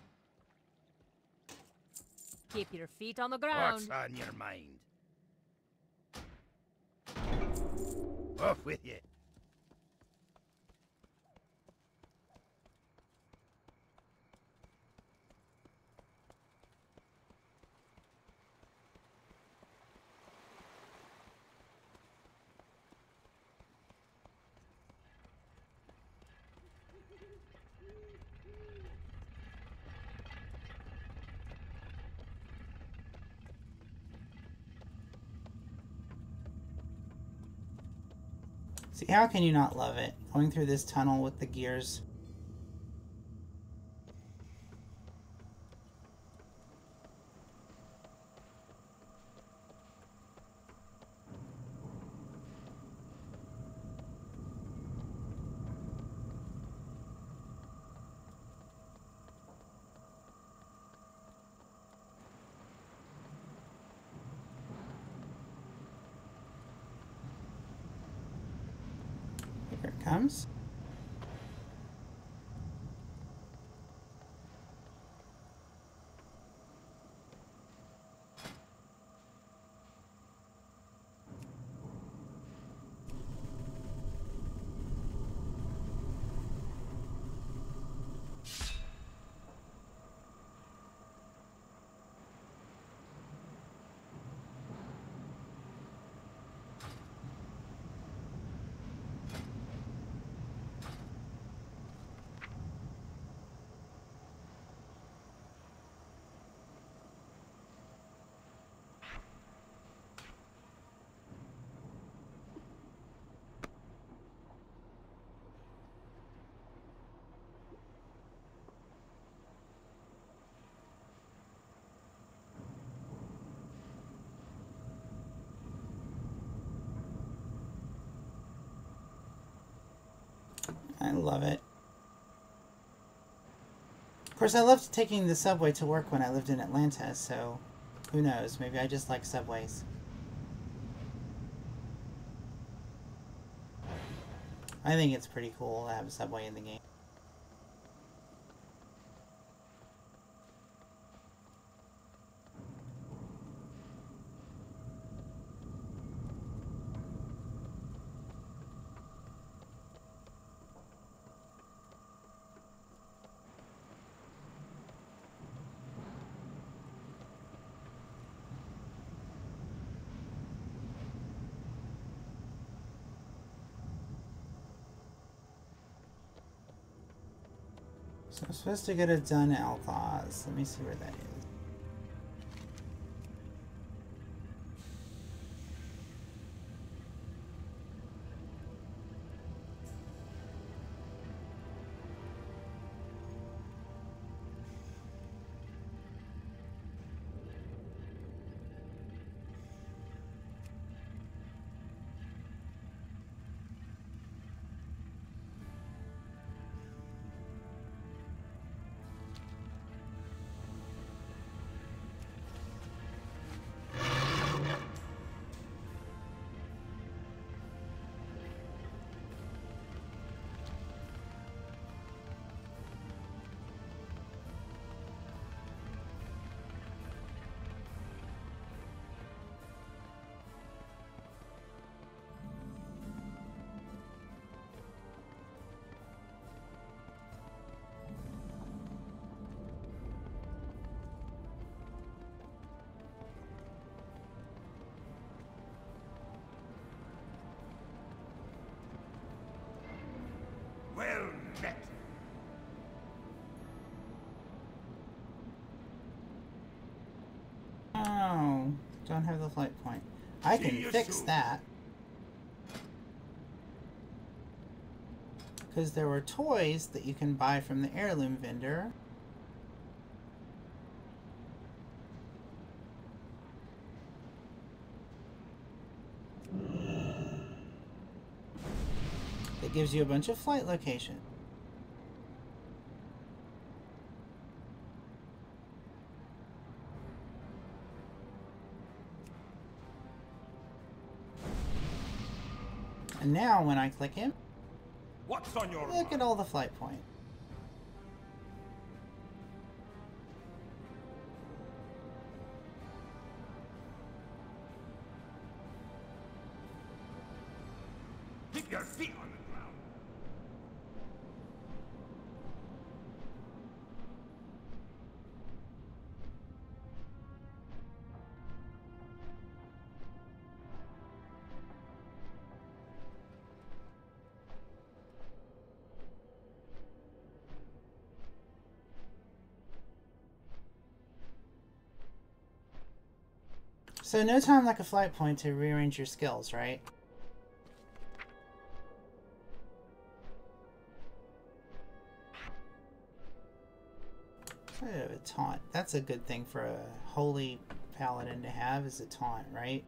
Keep your feet on the ground. What's on your mind? Off with you. See, how can you not love it? Going through this tunnel with the gears. Here it comes. I love it. Of course, I loved taking the subway to work when I lived in Atlanta, so who knows? Maybe I just like subways. I think it's pretty cool to have a subway in the game. So I'm supposed to get a done Alcaz. Let me see where that is. Don't have the flight point. I can fix that. Because there were toys that you can buy from the heirloom vendor. That gives you a bunch of flight locations. And now when I click him, What's on your look at all the flight points. Keep your feet on the ground. So no time like a flight point to rearrange your skills, right? A taunt. That's a good thing for a holy paladin to have, is a taunt, right?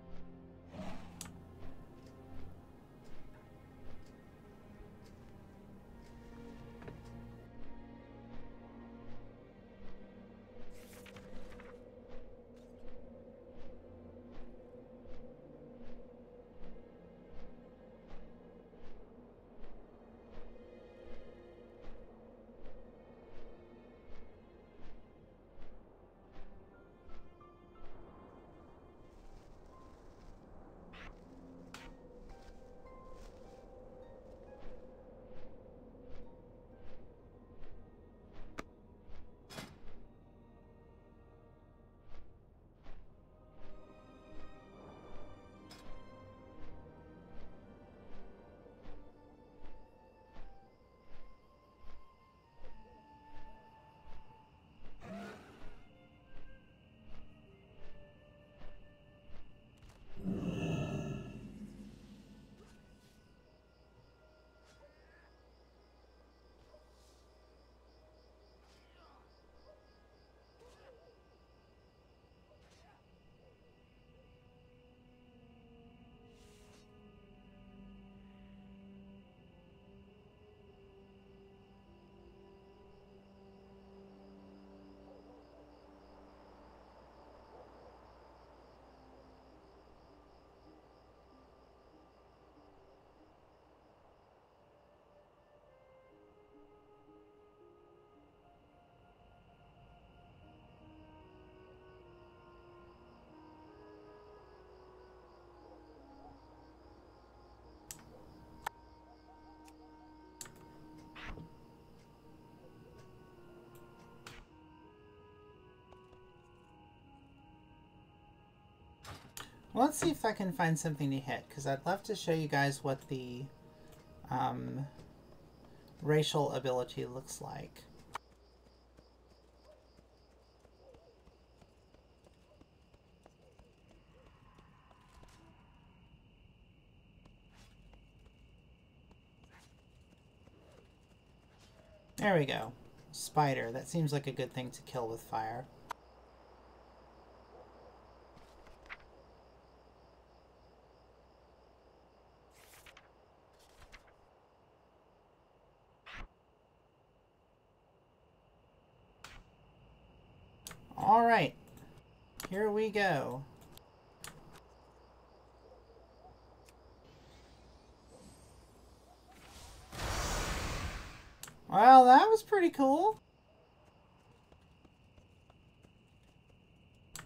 Well, let's see if I can find something to hit, because I'd love to show you guys what the racial ability looks like. There we go. Spider. That seems like a good thing to kill with fire. Alright, here we go. Well, that was pretty cool.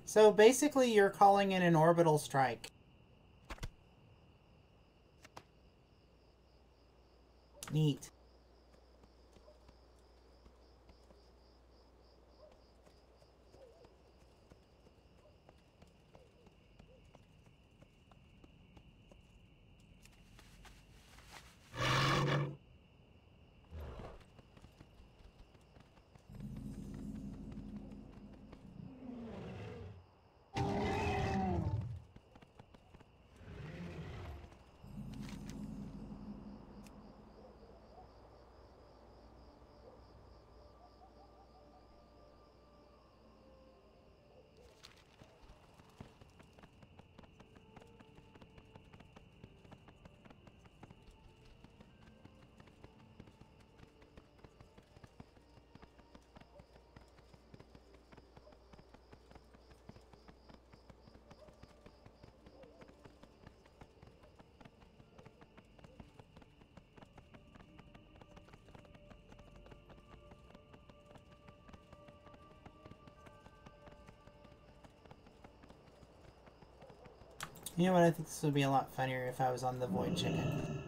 So basically you're calling in an orbital strike. Neat. You know what? I think this would be a lot funnier if I was on the Void Chicken.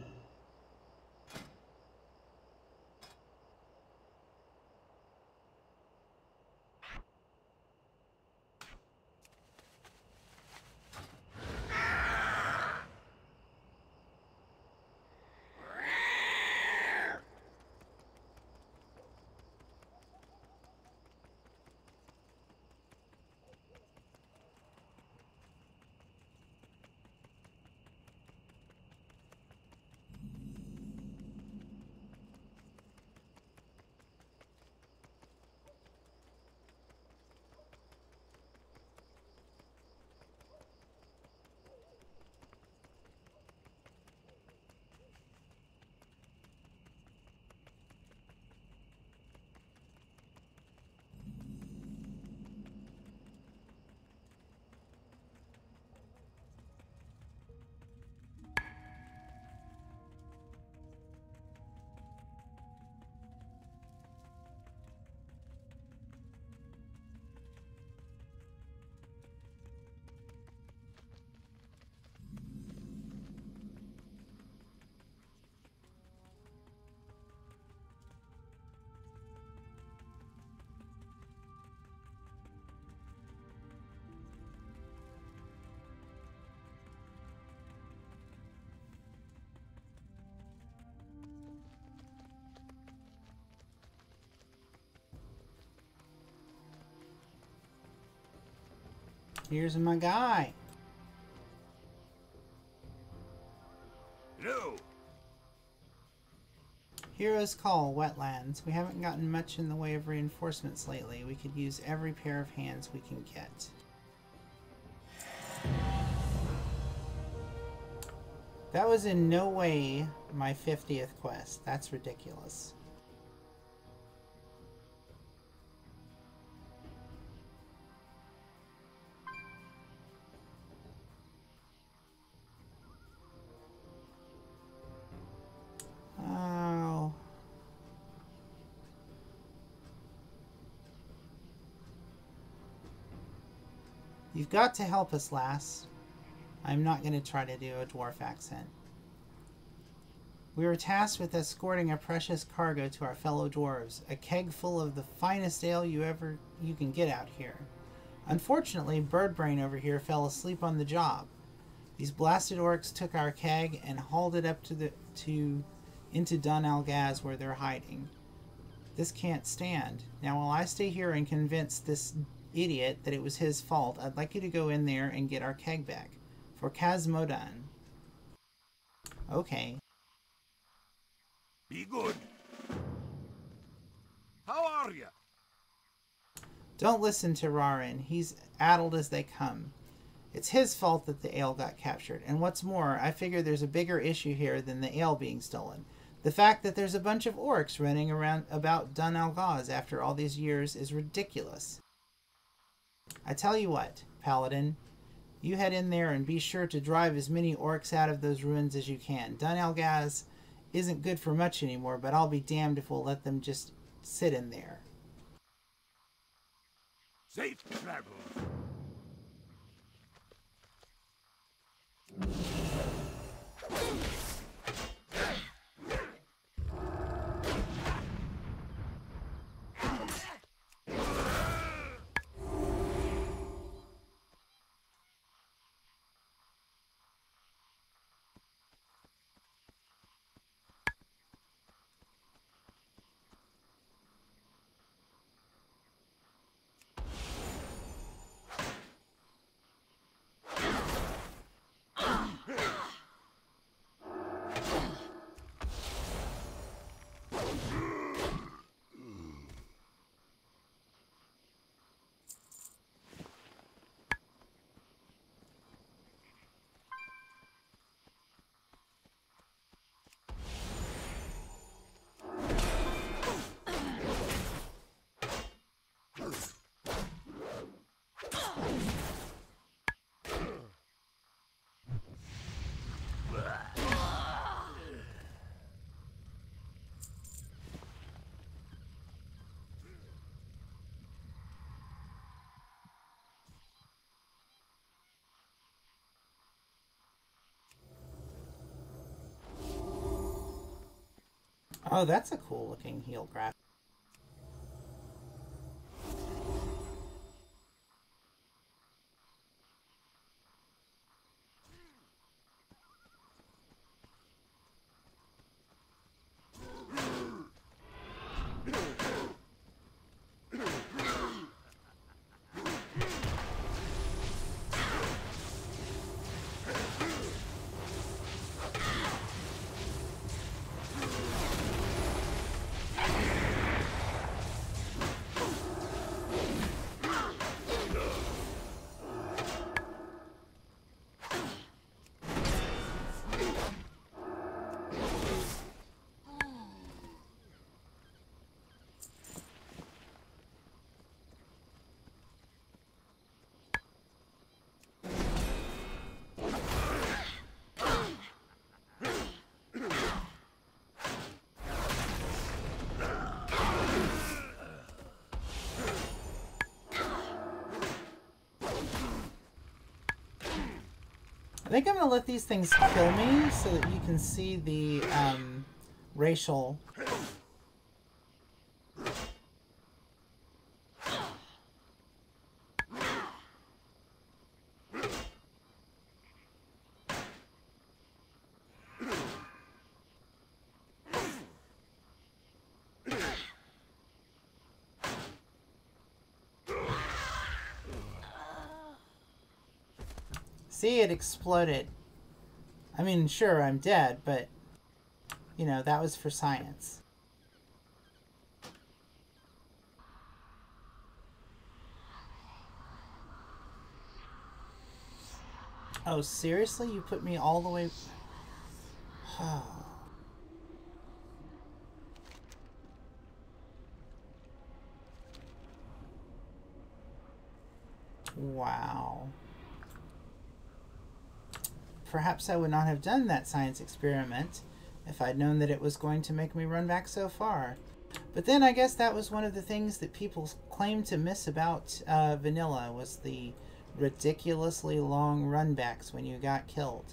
Here's my guy. No. Heroes Call, Wetlands. We haven't gotten much in the way of reinforcements lately. We could use every pair of hands we can get. That was in no way my 50th quest. That's ridiculous. Oh. You've got to help us, lass. I'm not going to try to do a dwarf accent. We were tasked with escorting a precious cargo to our fellow dwarves, a keg full of the finest ale you can get out here. Unfortunately, Birdbrain over here fell asleep on the job. These blasted orcs took our keg and hauled it up into Dun Algaz where they're hiding. This can't stand. Now, while I stay here and convince this idiot that it was his fault, I'd like you to go in there and get our keg back. For Kazmodan. Okay. Be good. How are you? Don't listen to Wrynn. He's addled as they come. It's his fault that the ale got captured. And what's more, I figure there's a bigger issue here than the ale being stolen. The fact that there's a bunch of orcs running around about Dun Algaz after all these years is ridiculous. I tell you what, Paladin. You head in there and be sure to drive as many orcs out of those ruins as you can. Dun Algaz isn't good for much anymore, but I'll be damned if we'll let them just sit in there. Safe travels. Oh, that's a cool looking heel graphic. I think I'm going to let these things kill me so that you can see the racial... See, it exploded. I mean, sure, I'm dead, but, you know, that was for science. Oh, seriously? You put me all the way... Wow. Perhaps I would not have done that science experiment if I'd known that it was going to make me run back so far. But then I guess that was one of the things that people claimed to miss about vanilla, was the ridiculously long runbacks when you got killed.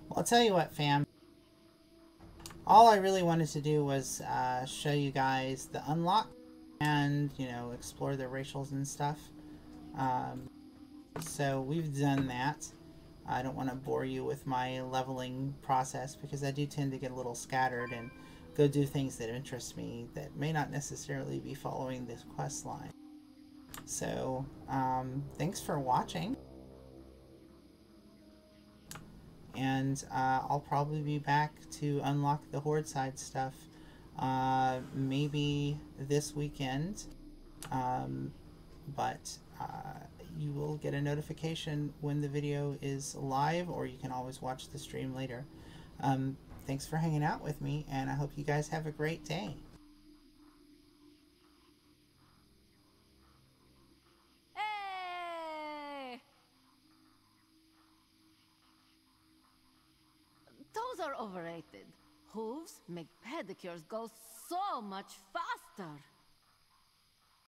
Well, I'll tell you what, fam. All I really wanted to do was show you guys the unlock and, you know, explore the racials and stuff. So we've done that. I don't want to bore you with my leveling process because I do tend to get a little scattered and go do things that interest me that may not necessarily be following this quest line. So, thanks for watching. and I'll probably be back to unlock the Horde side stuff maybe this weekend, but you will get a notification when the video is live, or you can always watch the stream later. Thanks for hanging out with me, and I hope you guys have a great day. Hey! Those are overrated. Hooves make pedicures go so much faster.